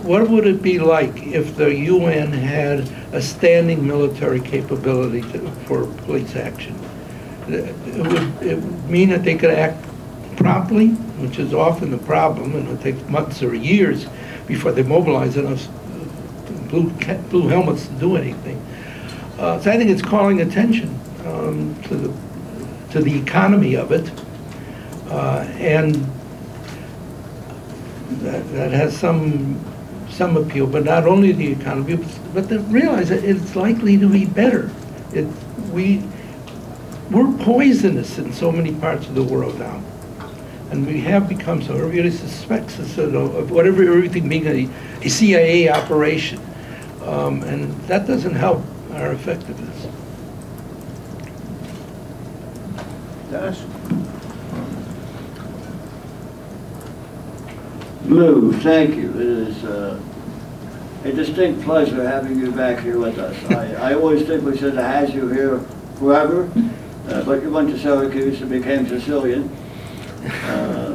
Speaker 4: what would it be like if the UN had a standing military capability for police action? It would mean that they could act promptly, which is often the problem, and it takes months or years before they mobilize enough blue helmets to do anything. So I think it's calling attention to the economy of it, and that has some appeal, but not only the economy, but to realize that it's likely to be better. We're poisonous in so many parts of the world now, and we have become so. Everybody suspects us of everything being a CIA operation, and that doesn't help our effectiveness.
Speaker 3: Dennis?
Speaker 8: Lou, thank you. It is a distinct pleasure having you back here with us. I always think we should have had you here forever, but you went to Syracuse and became Sicilian.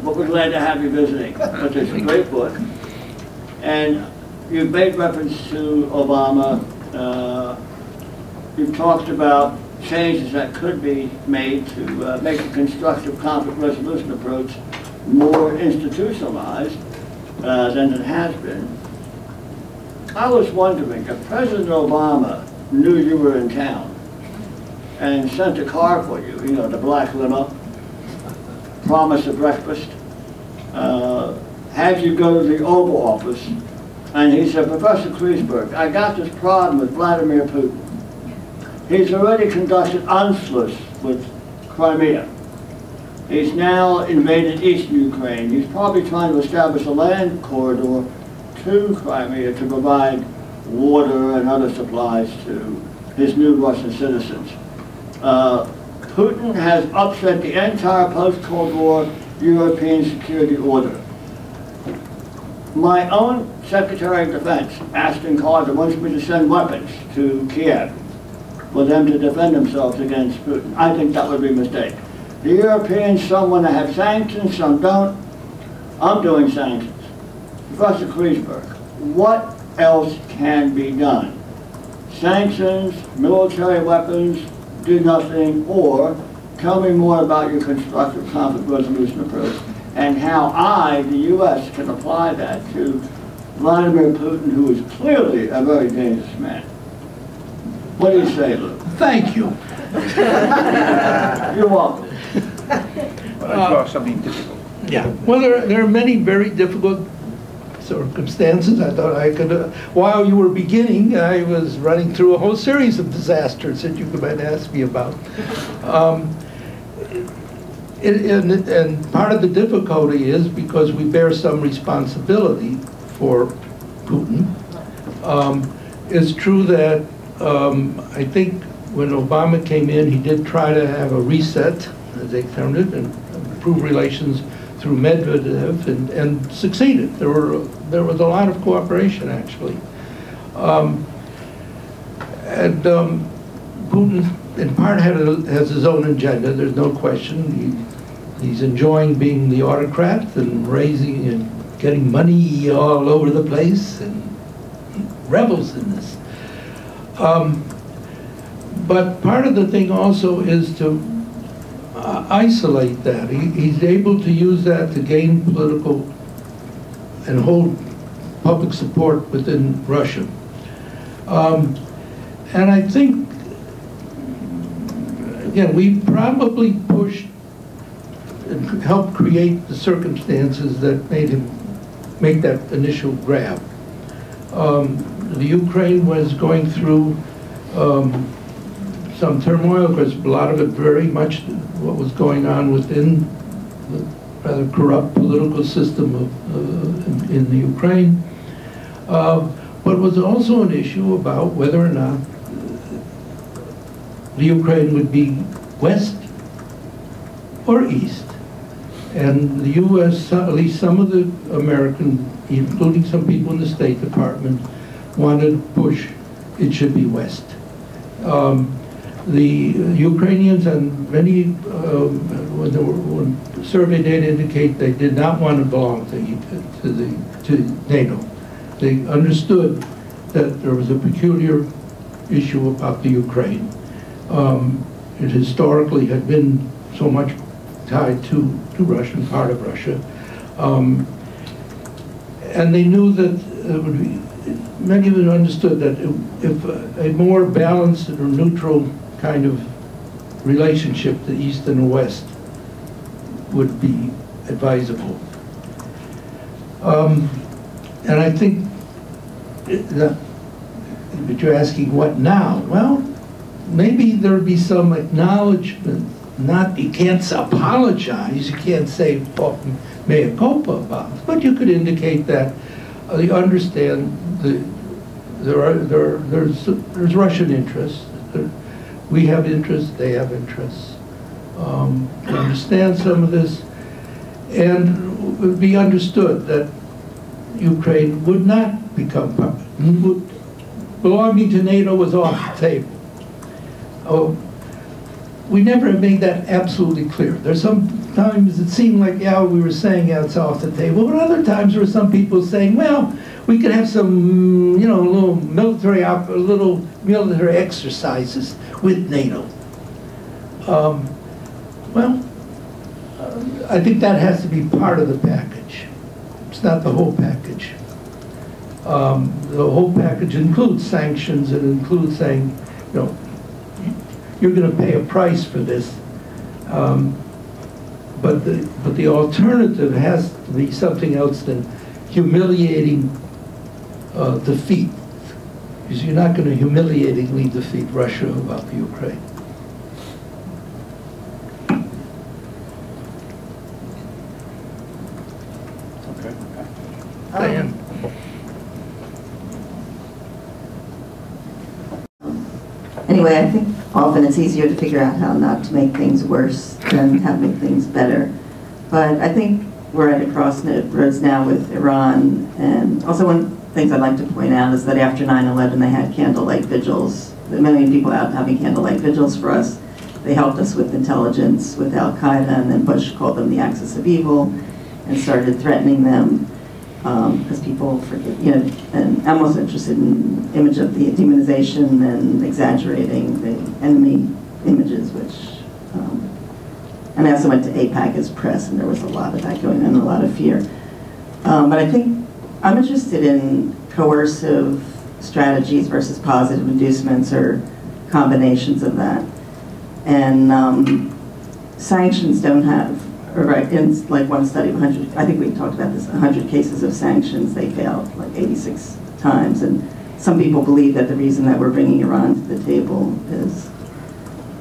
Speaker 8: But we're glad to have you visiting. But it's a great book. And you've made reference to Obama. You've talked about changes that could be made to make a constructive conflict resolution approach more institutionalized than it has been. I was wondering if President Obama knew you were in town and sent a car for you, the black limo, promise of breakfast, have you go to the Oval Office, and he said, Professor Kriesberg, I got this problem with Vladimir Putin. He's already conducted Anschluss with Crimea. He's now invaded eastern Ukraine. He's probably trying to establish a land corridor to Crimea to provide water and other supplies to his new Russian citizens. Putin has upset the entire post-Cold War European security order. My own Secretary of Defense, Ashton Carter, wants me to send weapons to Kiev for them to defend themselves against Putin. I think that would be a mistake. The Europeans, some want to have sanctions, some don't. I'm doing sanctions. Professor Kriesberg, what else can be done? Sanctions, military weapons, do nothing, or tell me more about your constructive conflict resolution approach and how I, the U.S., can apply that to Vladimir Putin, who is clearly a very dangerous man. What do you say, Lou?
Speaker 4: Thank you.
Speaker 8: You're welcome.
Speaker 3: Well, I draw something difficult.
Speaker 4: Yeah, well, there are many very difficult circumstances. I thought I could, while you were beginning, I was running through a whole series of disasters that you might ask me about. And part of the difficulty is because we bear some responsibility for Putin. It's true that I think when Obama came in, he did try to have a reset, as they termed it, and improve relations through Medvedev, and succeeded. There was a lot of cooperation, actually. Putin, in part, has his own agenda. There's no question. He's enjoying being the autocrat and raising and getting money all over the place, and he revels in this. But part of the thing also is to isolate that. He's able to use that to gain political and hold public support within Russia. And I think, again, we probably pushed and helped create the circumstances that made him make that initial grab. The Ukraine was going through some turmoil, because a lot of it very much what was going on within the rather corrupt political system in the Ukraine. But it was also an issue about whether or not the Ukraine would be west or east. And the U.S., at least some of the American, including some people in the State Department, wanted to push it should be west. The Ukrainians and many, when survey data indicate they did not want to belong to NATO. They understood that there was a peculiar issue about the Ukraine. It historically had been so much tied to Russia, part of Russia. And they knew that it would be, many of them understood that if a more balanced or neutral kind of relationship to East and West would be advisable. And I think but you're asking what now? Well, maybe there would be some acknowledgement. Not, you can't apologize, you can't say mea culpa about it, but you could indicate that you understand there's Russian interests. We have interests, they have interests. To understand some of this, and it would be understood that Ukraine would not become, belonging to NATO was off the table. We never made that absolutely clear. There's some times it seemed like, yeah, we were saying, yeah, it's off the table, but other times there were some people saying, well, we could have some, you know, little military exercises with NATO. I think that has to be part of the package. It's not the whole package. The whole package includes sanctions. It includes saying, you know, you're going to pay a price for this, but the alternative has to be something else than humiliating defeat. Because you're not going to humiliatingly defeat Russia about the Ukraine.
Speaker 3: Okay.
Speaker 4: Diane.
Speaker 9: Anyway, I think often it's easier to figure out how not to make things worse than having things better. But I think we're at a crossroads now with Iran. And also one of the things I'd like to point out is that after 9/11, they had candlelight vigils. There were many people out having candlelight vigils for us. They helped us with intelligence, with Al-Qaeda, and then Bush called them the axis of evil and started threatening them. Because people forget, you know, and I'm also interested in image of the demonization and exaggerating the enemy images, which, and I also went to APAC as press, and there was a lot of that going on, a lot of fear. But I think I'm interested in coercive strategies versus positive inducements or combinations of that. And sanctions don't have, right, in like one study of 100, I think we talked about this, 100 cases of sanctions, they failed like 86 times. And some people believe that the reason that we're bringing Iran to the table is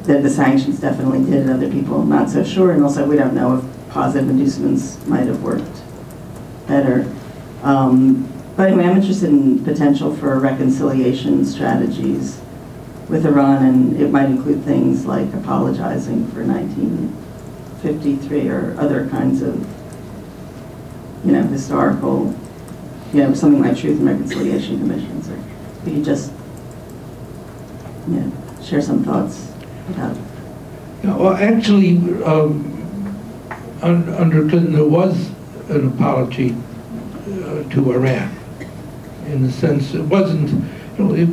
Speaker 9: that the sanctions definitely did, and other people not so sure. And also we don't know if positive inducements might have worked better. But anyway, I'm interested in potential for reconciliation strategies with Iran, and it might include things like apologizing for 1953 or other kinds of, you know, historical, you know, something like Truth and Reconciliation Commissions. Or if you just, you know, share some thoughts about it.
Speaker 4: Yeah, well, actually, under Clinton, there was an apology to Iran, in the sense it wasn't, you know, it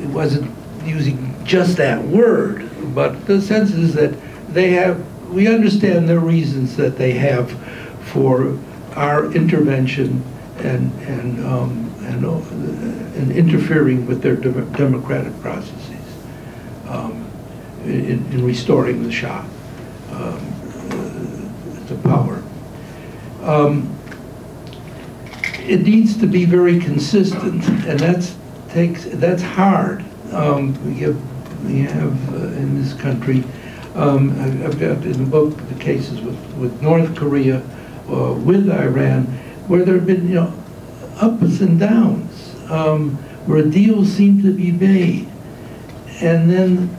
Speaker 4: wasn't using just that word, but the sense is that they have, we understand the reasons that they have for our intervention and interfering with their democratic processes in restoring the Shah to power. It needs to be very consistent, and that's hard. We have in this country, I've got in the book the cases with North Korea, with Iran, where there have been, you know, ups and downs, where deals seem to be made, and then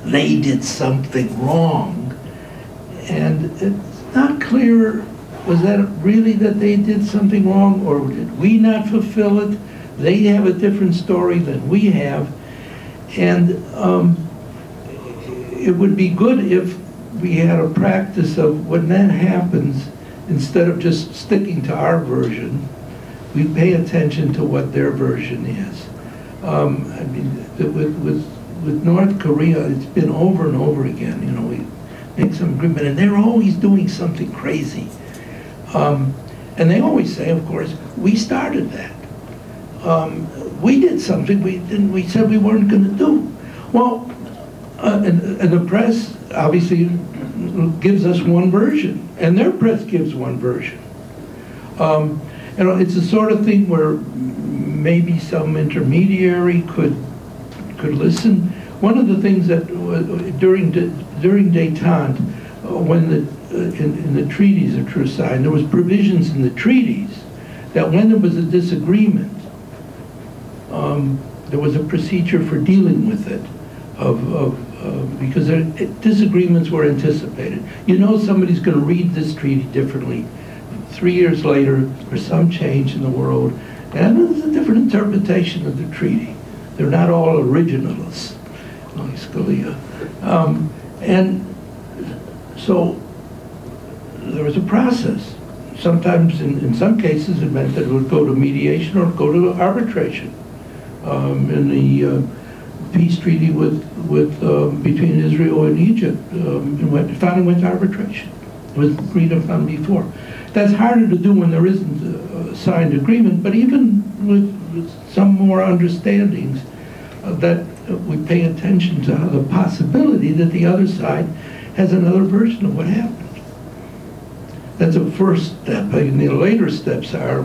Speaker 4: they did something wrong, and it's not clear, was that really that they did something wrong, or did we not fulfill it? They have a different story than we have, and it would be good if we had a practice of when that happens, instead of just sticking to our version, we pay attention to what their version is. I mean, with North Korea, it's been over and over again. You know, we make some agreement, and they're always doing something crazy. And they always say, of course, we started that. We did something we said we weren't going to do. Well, and the press obviously gives us one version, and their press gives one version. You know, it's the sort of thing where maybe some intermediary could listen. One of the things that during détente, when in the treaties that were signed, there was provisions in the treaties that when there was a disagreement, there was a procedure for dealing with it, because disagreements were anticipated. You know, somebody's going to read this treaty differently 3 years later, there's some change in the world, and there's a different interpretation of the treaty. They're not all originalists, like Scalia. And so there was a process. Sometimes, in some cases, it meant that it would go to mediation or go to arbitration. In the peace treaty between Israel and Egypt, it finally went to arbitration. It was agreed upon before. That's harder to do when there isn't a signed agreement, but even with some more understandings, that we pay attention to the possibility that the other side has another version of what happened. That's a first step. And the later steps are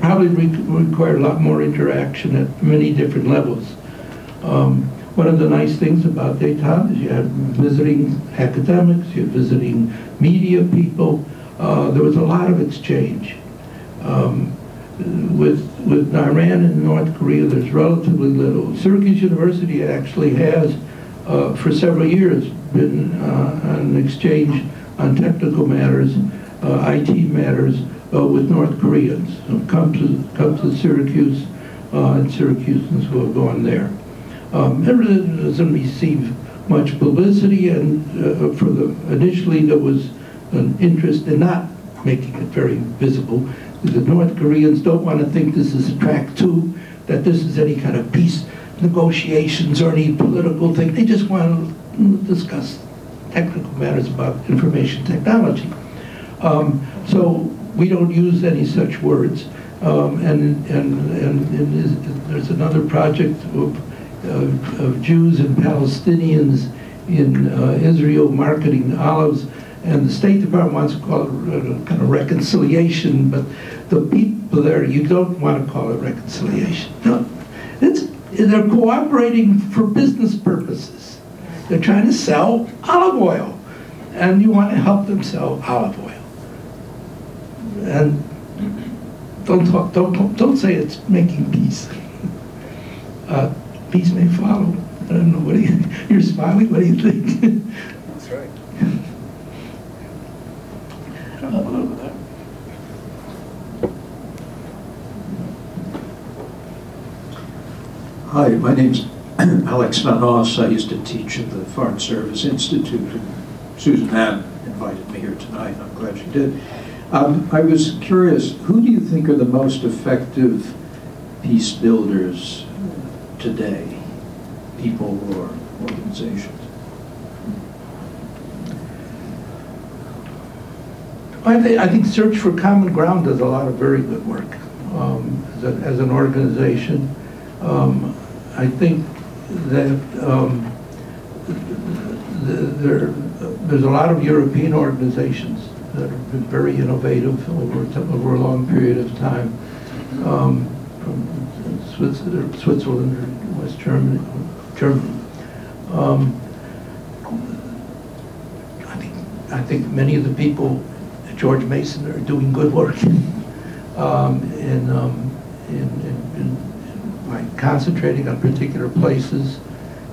Speaker 4: probably require a lot more interaction at many different levels. One of the nice things about Dayton is you have visiting academics, you're visiting media people. There was a lot of exchange. With Iran and North Korea, there's relatively little. Syracuse University actually has, for several years, been an exchange on technical matters, IT matters, with North Koreans who come to Syracuse, and Syracusans who have gone there. It doesn't receive much publicity, and initially there was an interest in not making it very visible. The North Koreans don't want to think this is a track two, that this is any kind of peace negotiations or any political thing. They just want to discuss technical matters about information technology. So we don't use any such words. And there's another project of Jews and Palestinians in Israel marketing olives, and the State Department wants to call it a kind of reconciliation, but the people there, you don't want to call it reconciliation. No, they're cooperating for business purposes. They're trying to sell olive oil, and you want to help them sell olive oil. And don't say it's making peace. Peace may follow. I don't know. You're smiling. What do you think?
Speaker 2: That's right.
Speaker 10: Hi, my name's Alex Van Oss. I used to teach at the Foreign Service Institute, and Susan Ann invited me here tonight, and I'm glad she did. I was curious, who do you think are the most effective peace builders today, people or organizations?
Speaker 4: I think Search for Common Ground does a lot of very good work as an organization. I think that there's a lot of European organizations that have been very innovative over a long period of time, from Switzerland or West Germany. I think many of the people at George Mason are doing good work by concentrating on particular places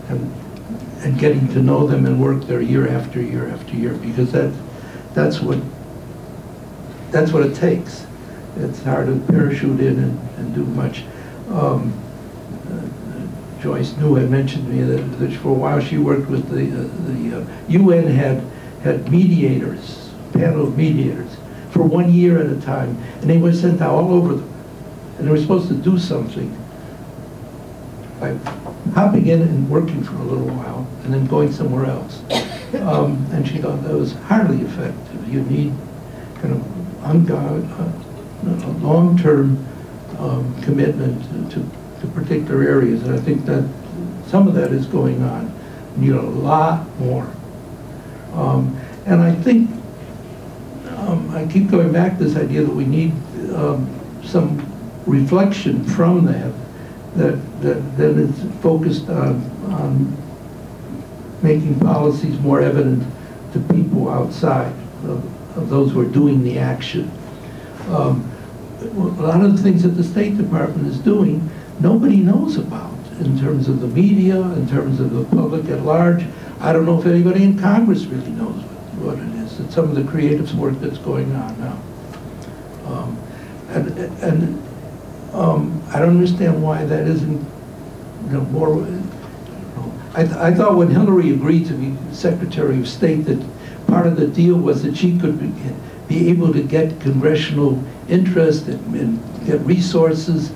Speaker 4: and getting to know them and work there year after year after year, because that's what it takes. It's hard to parachute in and do much. Joyce New had mentioned to me that for a while she worked with the UN had mediators, a panel of mediators, for 1 year at a time, and they were sent out all over them, and they were supposed to do something by hopping in and working for a little while and then going somewhere else. And she thought that was hardly effective. You need kind of long-term commitment to particular areas, and I think that some of that is going on. You need a lot more. And I think I keep going back to this idea that we need some reflection from that is focused on making policies more evident to people outside of those who are doing the action. A lot of the things that the State Department is doing, nobody knows about in terms of the media, in terms of the public at large. I don't know if anybody in Congress really knows what it is. It's some of the creative work that's going on now. I don't understand why that isn't more. I thought when Hillary agreed to be Secretary of State that part of the deal was that she could be able to get congressional interest and get resources,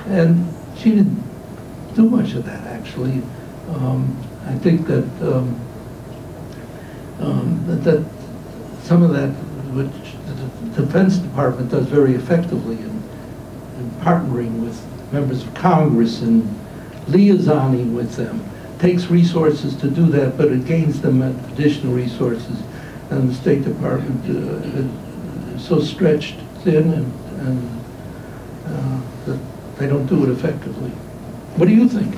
Speaker 4: and she didn't do much of that, actually. I think that that some of that, which the Defense Department does very effectively in partnering with members of Congress and liaisoning with them, takes resources to do that, but it gains them additional resources. And the State Department is so stretched thin and that they don't do it effectively. What do you think?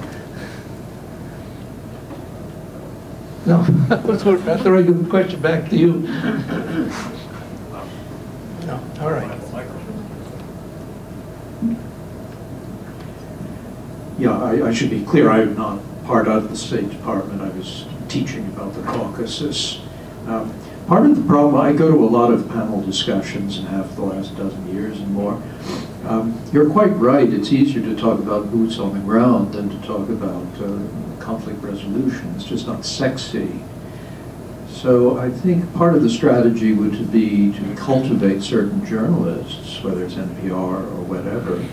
Speaker 4: No, after I give the question back to you. No, all right.
Speaker 10: Yeah, I should be clear, I'm not part of the State Department. I was teaching about the Caucasus. Part of the problem, I go to a lot of panel discussions and have the last dozen years and more. You're quite right, it's easier to talk about boots on the ground than to talk about conflict resolution. It's just not sexy. So I think part of the strategy would be to cultivate certain journalists, whether it's NPR or whatever,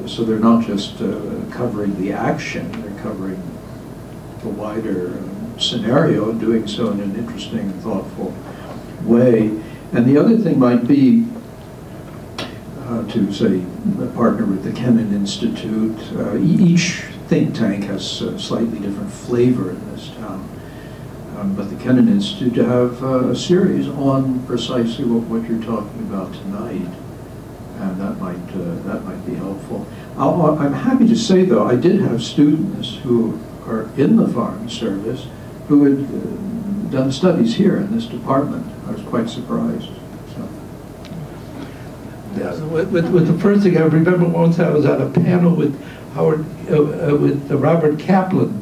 Speaker 10: so they're not just covering the action, they're covering the wider scenario and doing so in an interesting and thoughtful way. And the other thing might be to, say, partner with the Kennan Institute. Each think tank has a slightly different flavor in this town. But the Kennan Institute to have a series on precisely what you're talking about tonight. And that might be helpful. I'm happy to say, though, I did have students who are in the Foreign Service who had done studies here in this department. I was quite surprised. So.
Speaker 4: Yeah. With the first thing, I remember once I was at a panel with Robert Kaplan,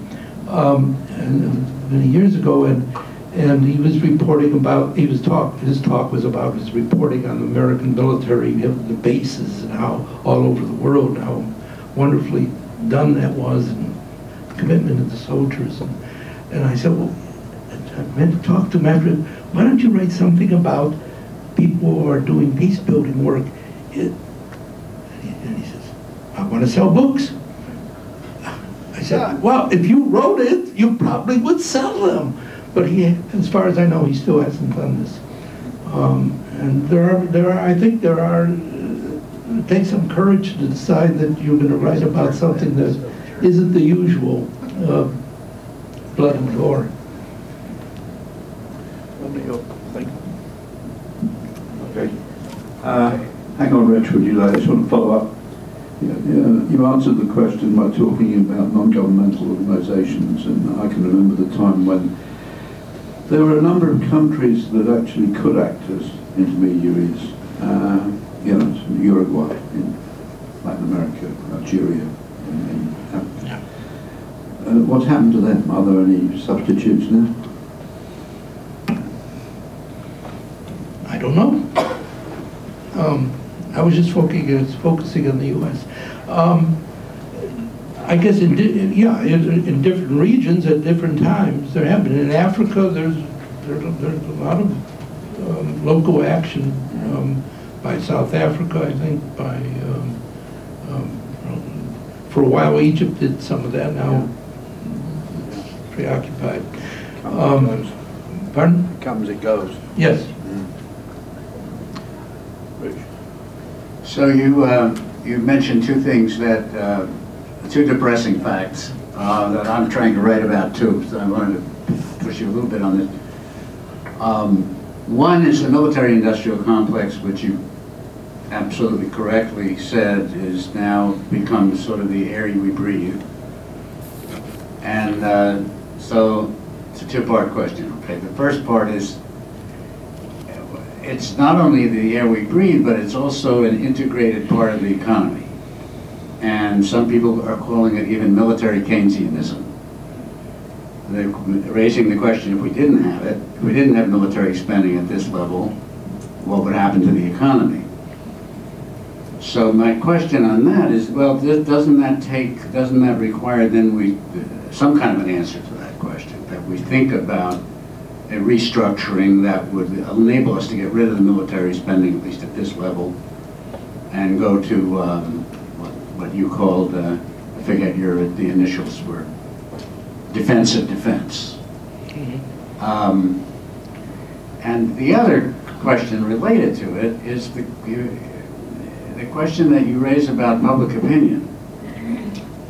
Speaker 4: and many years ago, and he was reporting about, his talk was about his reporting on the American military, the bases, and how all over the world, how wonderfully done that was, and the commitment of the soldiers. And I said, well, I meant to talk to him after, why don't you write something about people who are doing peace building work? And he says, I want to sell books. I said, well, if you wrote it, you probably would sell them. But he, as far as I know, he still hasn't done this. And I think it takes some courage to decide that you're going to write about something that isn't the usual blood and gore.
Speaker 3: Okay. Hang on, Rich, would you like to sort of follow up? You answered the question by talking about non-governmental organisations, and I can remember the time when there were a number of countries that actually could act as intermediaries, Uruguay in Latin America, Algeria in Africa. What happened to them? Are there any substitutes now?
Speaker 4: I don't know. I was just focusing on the U.S. I guess in different regions at different times there have been. In Africa, there's a lot of local action by South Africa. I think by for a while Egypt did some of that. Now it's preoccupied. Pardon?
Speaker 3: It comes, it goes.
Speaker 4: Yes.
Speaker 3: Rich.
Speaker 2: So you mentioned two things that. Two depressing facts that I'm trying to write about too, so I wanted to push you a little bit on this. One is the military-industrial complex, which you absolutely correctly said is now become sort of the air we breathe. And so it's a two-part question, okay? The first part is, it's not only the air we breathe, but it's also an integrated part of the economy. And some people are calling it even military Keynesianism. They're raising the question, if we didn't have it, if we didn't have military spending at this level, what would happen to the economy? So my question on that is, well, doesn't that require then some kind of an answer to that question, that we think about a restructuring that would enable us to get rid of the military spending, at least at this level, and go to what you called, I forget the initials were, defensive defense. Mm-hmm. And the other question related to it is the question that you raise about public opinion.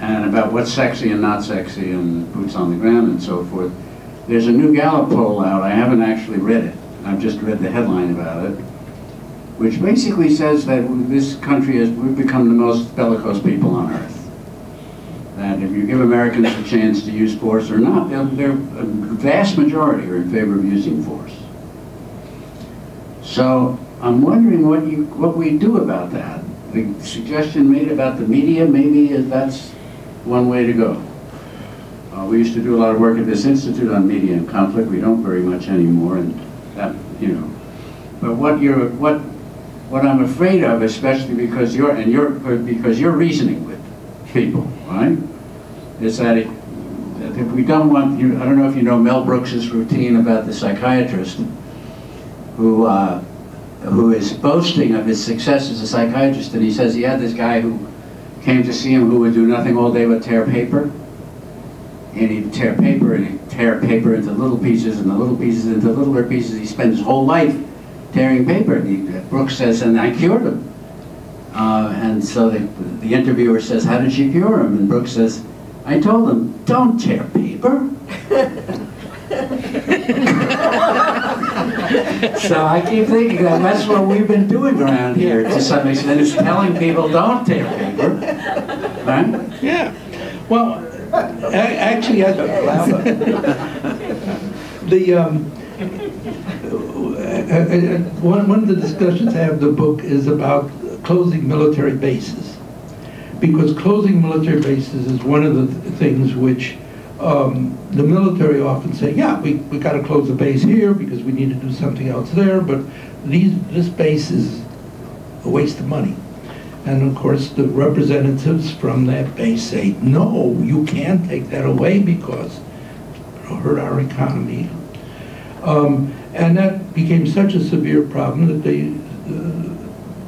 Speaker 2: and about what's sexy and not sexy and boots on the ground and so forth. There's a new Gallup poll out. I haven't actually read it. I've just read the headline about it, which basically says that this country we've become the most bellicose people on earth. That if you give Americans a chance to use force or not, they're a vast majority are in favor of using force. So I'm wondering what we do about that. The suggestion made about the media, maybe that's one way to go. We used to do a lot of work at this institute on media and conflict. We don't very much anymore, and that, you know. But what I'm afraid of, especially because you're reasoning with people, right? Is that if we don't want you, I don't know if you know Mel Brooks's routine about the psychiatrist who is boasting of his success as a psychiatrist, and he says he had this guy who came to see him who would do nothing all day but tear paper. And he'd tear paper, and he'd tear paper into little pieces, and the little pieces into littler pieces. He spent his whole life tearing paper. And Brooks says, and I cured him. And so the interviewer says, how did she cure him? And Brooks says, I told him, don't tear paper. So I keep thinking that's what we've been doing around here to some extent, is telling people don't tear paper. Right?
Speaker 4: Yeah. Well, actually, one of the discussions I have in the book is about closing military bases, because closing military bases is one of the things which the military often say, yeah, we got to close the base here because we need to do something else there, but this base is a waste of money. And of course, the representatives from that base say, no, you can't take that away because it'll hurt our economy. And that became such a severe problem that they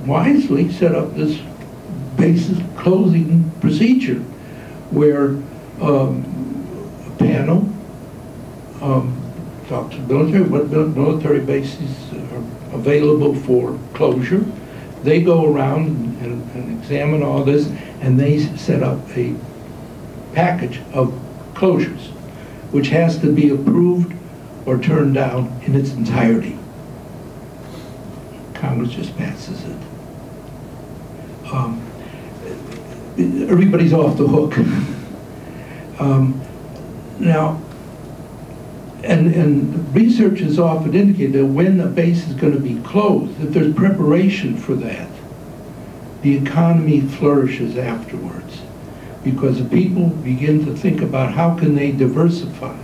Speaker 4: wisely set up this base closing procedure where a panel talks to the military, what military bases are available for closure. They go around and examine all this, and they set up a package of closures, which has to be approved or turned down in its entirety. Congress just passes it. Everybody's off the hook. Now, and research has often indicated that when a base is going to be closed, if there's preparation for that, the economy flourishes afterwards, because the people begin to think about how can they diversify.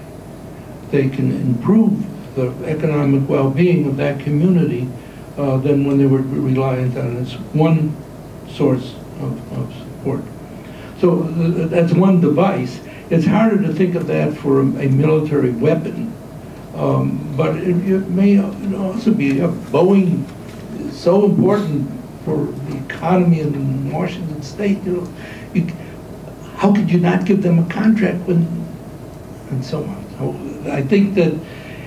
Speaker 4: They can improve the economic well-being of that community than when they were reliant on this one source of support. So that's one device. It's harder to think of that for a military weapon, but it may also be a Boeing is so important for the economy in Washington State. How could you not give them a contract when, and so on. So I think that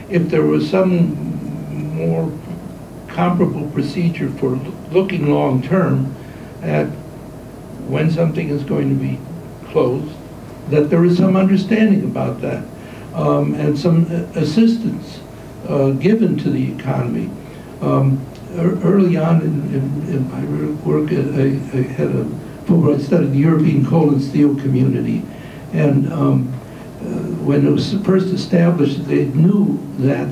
Speaker 4: if there was some more comparable procedure for looking long term at when something is going to be closed, that there is some understanding about that, and some assistance given to the economy. Early on in my work, I had I studied the European coal and steel community, and when it was first established, they knew that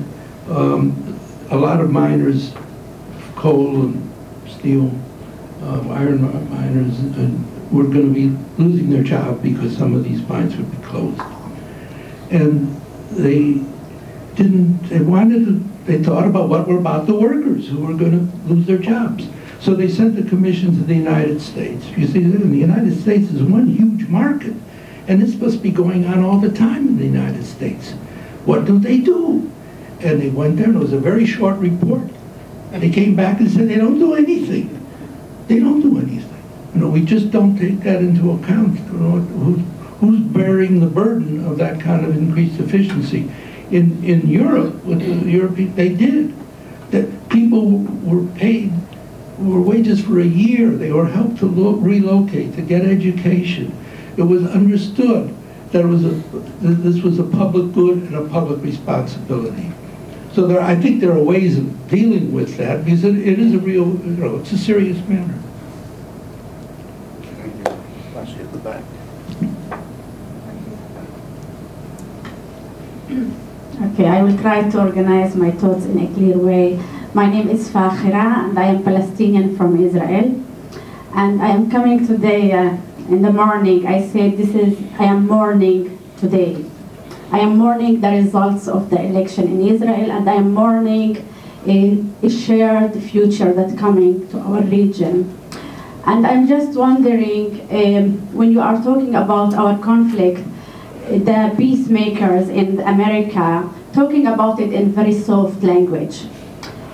Speaker 4: a lot of miners, coal and steel, iron miners, were going to be losing their job because some of these mines would be closed. And they thought about what were about the workers who were going to lose their jobs. So they sent a commission to the United States. You see, the United States is one huge market, and this must be going on all the time in the United States. What do they do? And they went there, and it was a very short report. And they came back and said they don't do anything. They don't do anything. We just don't take that into account. Who's bearing the burden of that kind of increased efficiency? In Europe, with the European, they did. That people were paid wages for a year. They were helped to relocate, to get education. It was understood that this was a public good and a public responsibility. So I think there are ways of dealing with that, because it is a real, it's a serious matter.
Speaker 3: Last year at the back.
Speaker 11: Okay, I will try to organize my thoughts in a clear way. My name is Fakhira, and I am Palestinian from Israel. And I am coming today in the morning. I said I am mourning today. I am mourning the results of the election in Israel, and I am mourning a shared future that's coming to our region. And I'm just wondering, when you are talking about our conflict, the peacemakers in America, talking about it in very soft language.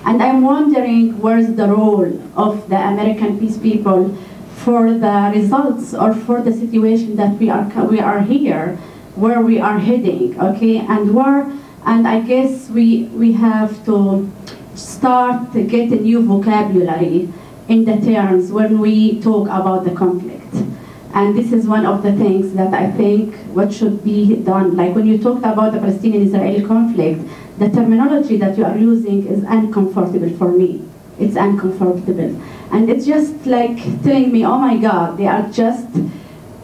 Speaker 11: And I'm wondering where's the role of the American peace people for the results or for the situation that we are here, where we are heading, okay? And I guess we have to start to get a new vocabulary in the terms when we talk about the conflict. And this is one of the things that I think what should be done. Like when you talked about the Palestinian-Israeli conflict, the terminology that you are using is uncomfortable for me. It's uncomfortable. And it's just like telling me, oh my God, they are just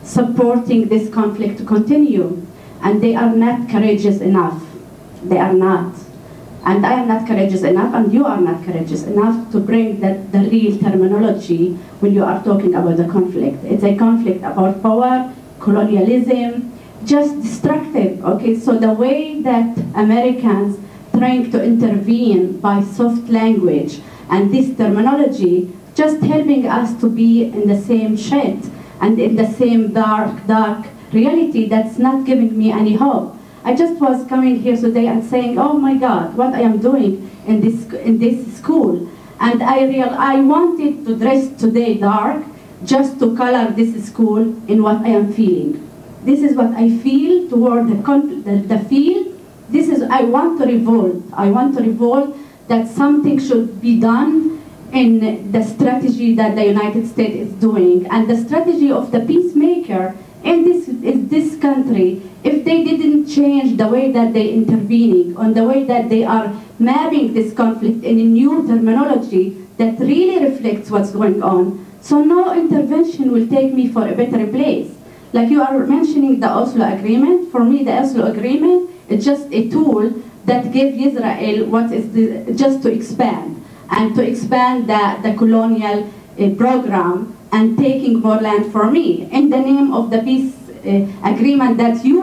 Speaker 11: supporting this conflict to continue. And they are not courageous enough. They are not. And I am not courageous enough, and you are not courageous enough to bring the real terminology when you are talking about the conflict. It's a conflict about power, colonialism, just destructive, okay? So the way that Americans trying to intervene by soft language and this terminology, just helping us to be in the same shit and in the same dark reality that's not giving me any hope. I just was coming here today and saying, oh my God, what I am doing in this school. And I wanted to dress today dark just to color this school in what I am feeling. This is what I feel toward the field. I want to revolt. I want to revolt that something should be done in the strategy that the United States is doing. And the strategy of the peacemaker in this country, if they didn't change the way that they intervening, on the way that they are mapping this conflict in a new terminology that really reflects what's going on, so no intervention will take me for a better place. Like you are mentioning the Oslo Agreement, for me the Oslo Agreement is just a tool that gave Israel just to expand, and to expand the colonial program and taking more land for me in the name of the peace agreement that you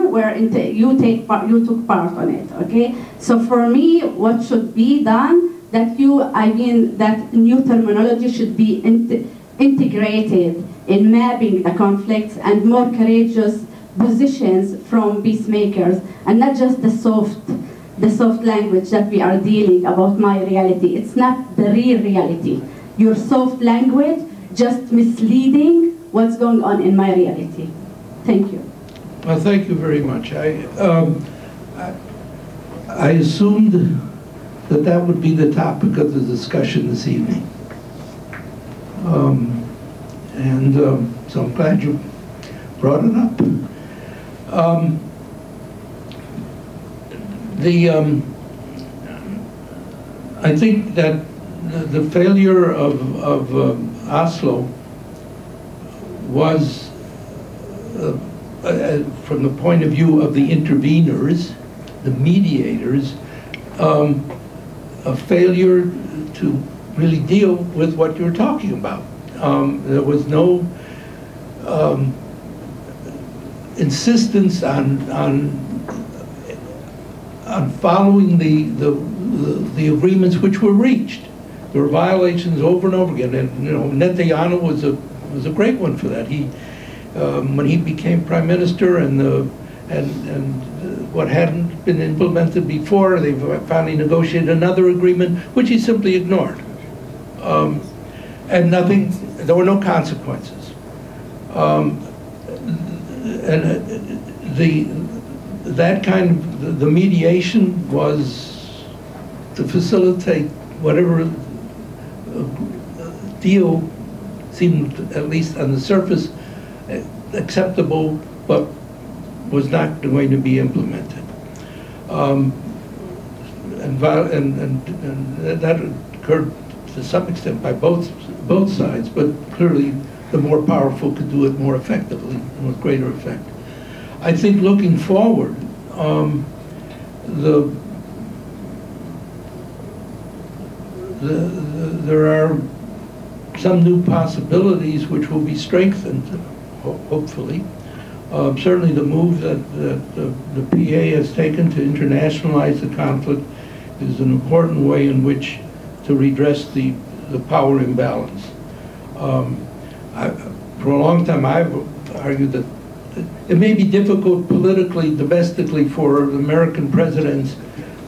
Speaker 11: took part on it, okay? So for me, what should be done, that new terminology should be integrated in mapping the conflicts and more courageous positions from peacemakers, and not just the soft language that we are dealing about my reality. It's not the real reality. Your soft language just misleading what's going on in my reality. Thank you.
Speaker 4: Well, thank you very much. I assumed that would be the topic of the discussion this evening. So I'm glad you brought it up. I think that the failure of Oslo was, from the point of view of the interveners, the mediators, a failure to really deal with what you're talking about. There was no insistence on following the agreements which were reached. There were violations over and over again, and Netanyahu was a great one for that. He, when he became prime minister, and what hadn't been implemented before, they finally negotiated another agreement, which he simply ignored, and nothing. There were no consequences, that kind of the mediation was to facilitate whatever deal seemed, at least on the surface, acceptable, but was not going to be implemented. And that occurred to some extent by both sides, but clearly the more powerful could do it more effectively and with greater effect. I think looking forward, there are some new possibilities which will be strengthened, hopefully. Certainly the move that the PA has taken to internationalize the conflict is an important way in which to redress the power imbalance. For a long time I've argued that it may be difficult politically, domestically for American presidents,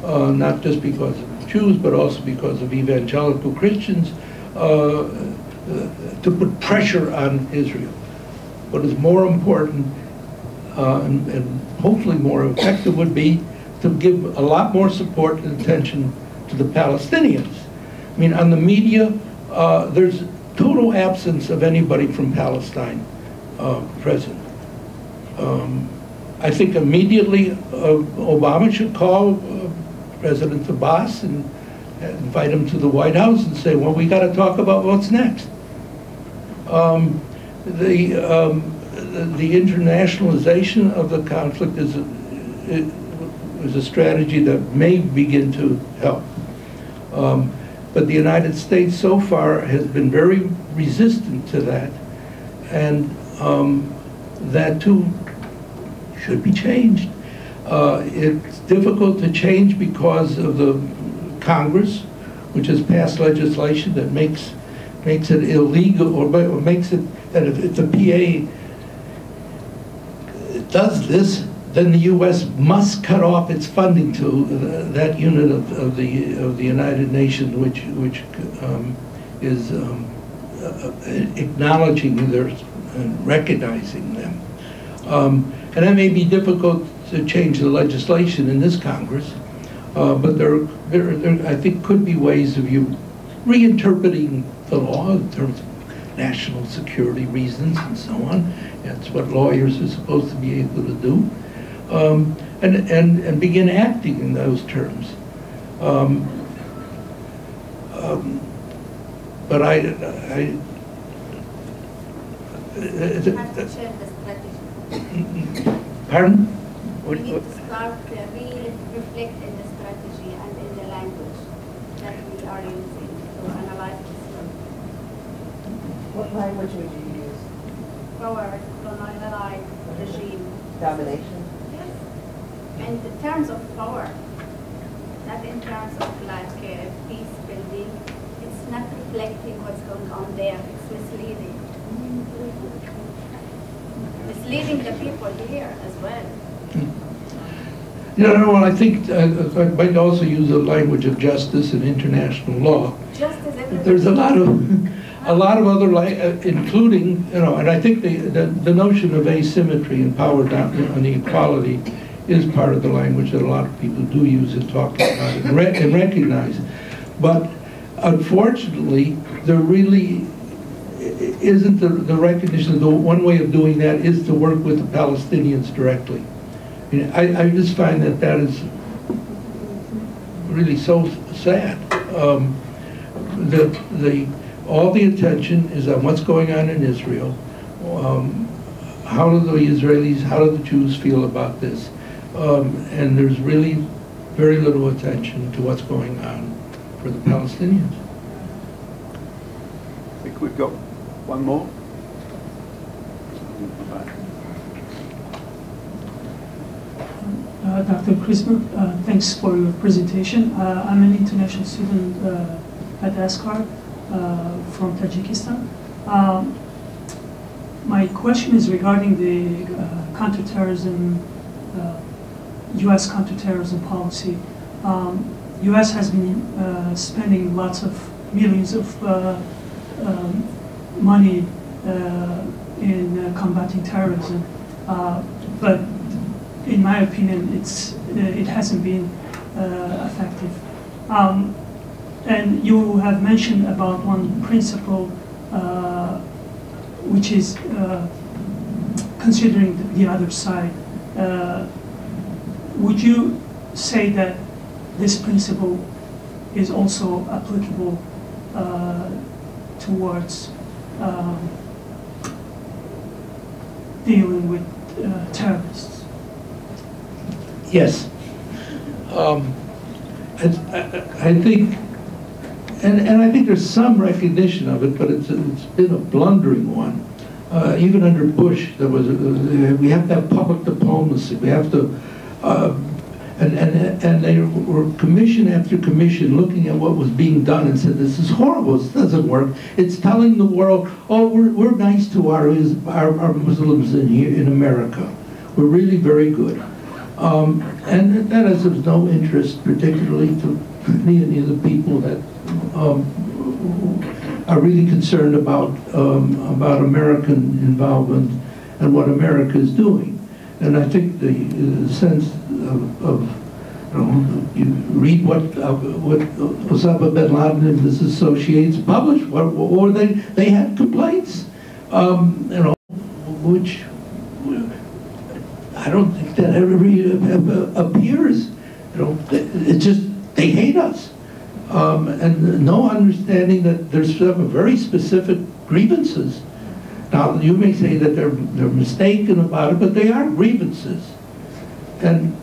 Speaker 4: not just because of Jews, but also because of evangelical Christians, to put pressure on Israel. What is more important and hopefully more effective would be to give a lot more support and attention to the Palestinians. I mean, on the media, there's total absence of anybody from Palestine present. I think immediately Obama should call President Abbas and invite him to the White House and say, well, we got to talk about what's next. The internationalization of the conflict is a strategy that may begin to help. But the United States so far has been very resistant to that, and that too should be changed. It's difficult to change because of the Congress, which has passed legislation that makes it illegal, or makes it that if the PA does this, then the U.S. must cut off its funding to that unit of the United Nations, which is acknowledging their and recognizing them. And that may be difficult to change the legislation in this Congress, but there I think could be ways of you reinterpreting the law in terms of national security reasons and so on. That's what lawyers are supposed to be able to do. And begin acting in those terms. But pardon?
Speaker 11: We need to start really reflect in the strategy and in the language that we are using to analyze this.
Speaker 12: What language would you use?
Speaker 11: Power, colonial regime.
Speaker 12: Domination?
Speaker 11: Yes. And in terms of power, not in terms of like peace building, it's not reflecting what's going on there. It's misleading. Misleading the people here as well.
Speaker 4: Well, I think I might also use the language of justice and international law.
Speaker 11: Justice everywhere.
Speaker 4: There's a lot of other, including, and I think the notion of asymmetry and power inequality is part of the language that a lot of people do use and talk about it and recognize. But unfortunately, there really isn't the recognition. The one way of doing that is to work with the Palestinians directly. I just find that is really so sad. All the attention is on what's going on in Israel. How do the Israelis, how do the Jews feel about this? And there's really very little attention to what's going on for the Palestinians.
Speaker 3: I think we've got one more.
Speaker 13: Dr. Kriesberg, thanks for your presentation. I'm an international student at ASCAR from Tajikistan. My question is regarding the counterterrorism, U.S. counterterrorism policy. U.S. has been spending lots of millions of money in combating terrorism, but in my opinion, it hasn't been effective. And you have mentioned about one principle, which is considering the other side, would you say that this principle is also applicable towards dealing with terrorists?
Speaker 4: Yes. I think, and I think there's some recognition of it, but it's been a blundering one. Even under Bush, there was we have to have public diplomacy. We have to, and they were commission after commission looking at what was being done and said, this is horrible, this doesn't work. It's telling the world, oh, we're nice to our Muslims in America. We're really very good. And that is of no interest particularly to any of the people that are really concerned about American involvement and what America is doing. And I think the sense of you read what Osama bin Laden and his associates published, or they had complaints, which I don't think that ever appears. It's just they hate us. And no understanding that there's some very specific grievances. Now, you may say that they're mistaken about it, but they are grievances. And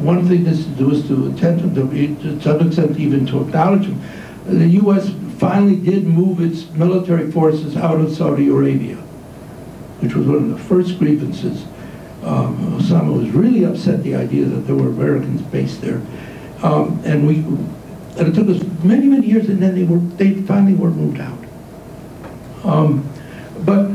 Speaker 4: one thing this to do is to attempt to some extent even to acknowledge them. The U.S. finally did move its military forces out of Saudi Arabia, which was one of the first grievances. Osama was really upset at the idea that there were Americans based there. And it took us many, many years, and then they finally were moved out. But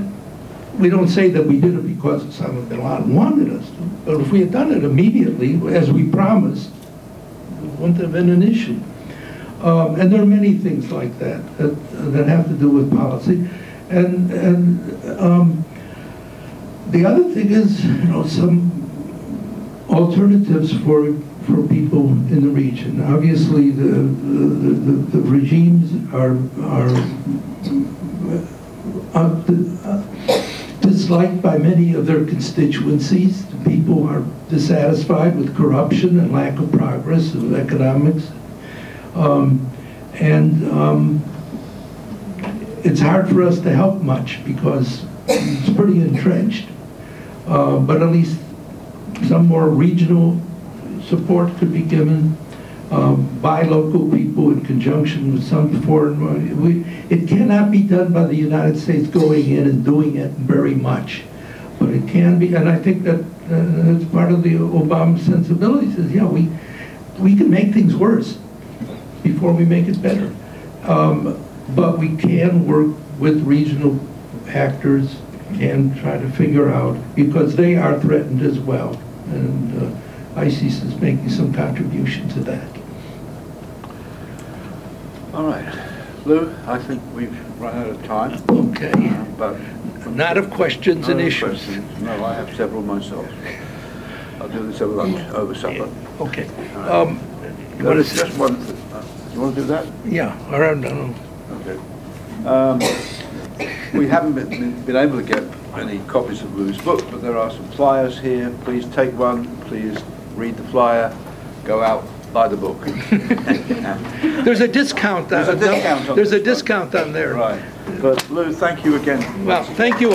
Speaker 4: we don't say that we did it because Osama bin Laden wanted us to. But if we had done it immediately, as we promised, it wouldn't have been an issue. And there are many things like that that have to do with policy. And the other thing is, some alternatives for people in the region. Obviously, the regimes are disliked by many of their constituencies. People are dissatisfied with corruption and lack of progress of economics. It's hard for us to help much because it's pretty entrenched. But at least some more regional support could be given by local people in conjunction with some foreign money. It cannot be done by the United States going in and doing it very much, but it can be, and I think that that's part of the Obama sensibility. Says, yeah, we can make things worse before we make it better, but we can work with regional actors and try to figure out, because they are threatened as well, and ISIS is making some contribution to that.
Speaker 3: All right. Lou, I think we've run out of time.
Speaker 4: Okay.
Speaker 3: But
Speaker 4: not of questions and issues.
Speaker 3: Questions. No, I have several myself. I'll do this over lunch, over supper.
Speaker 4: Okay.
Speaker 3: What is just one? You want to do that?
Speaker 4: Yeah. All right. No.
Speaker 3: Okay. We haven't been able to get any copies of Lou's book, but there are some flyers here. Please take one. Please read the flyer. Go out. Buy the book.
Speaker 4: There's a discount.
Speaker 3: There's a discount on
Speaker 4: There's a discount on there.
Speaker 3: Right. But Lou, thank you again.
Speaker 4: Well, thank you.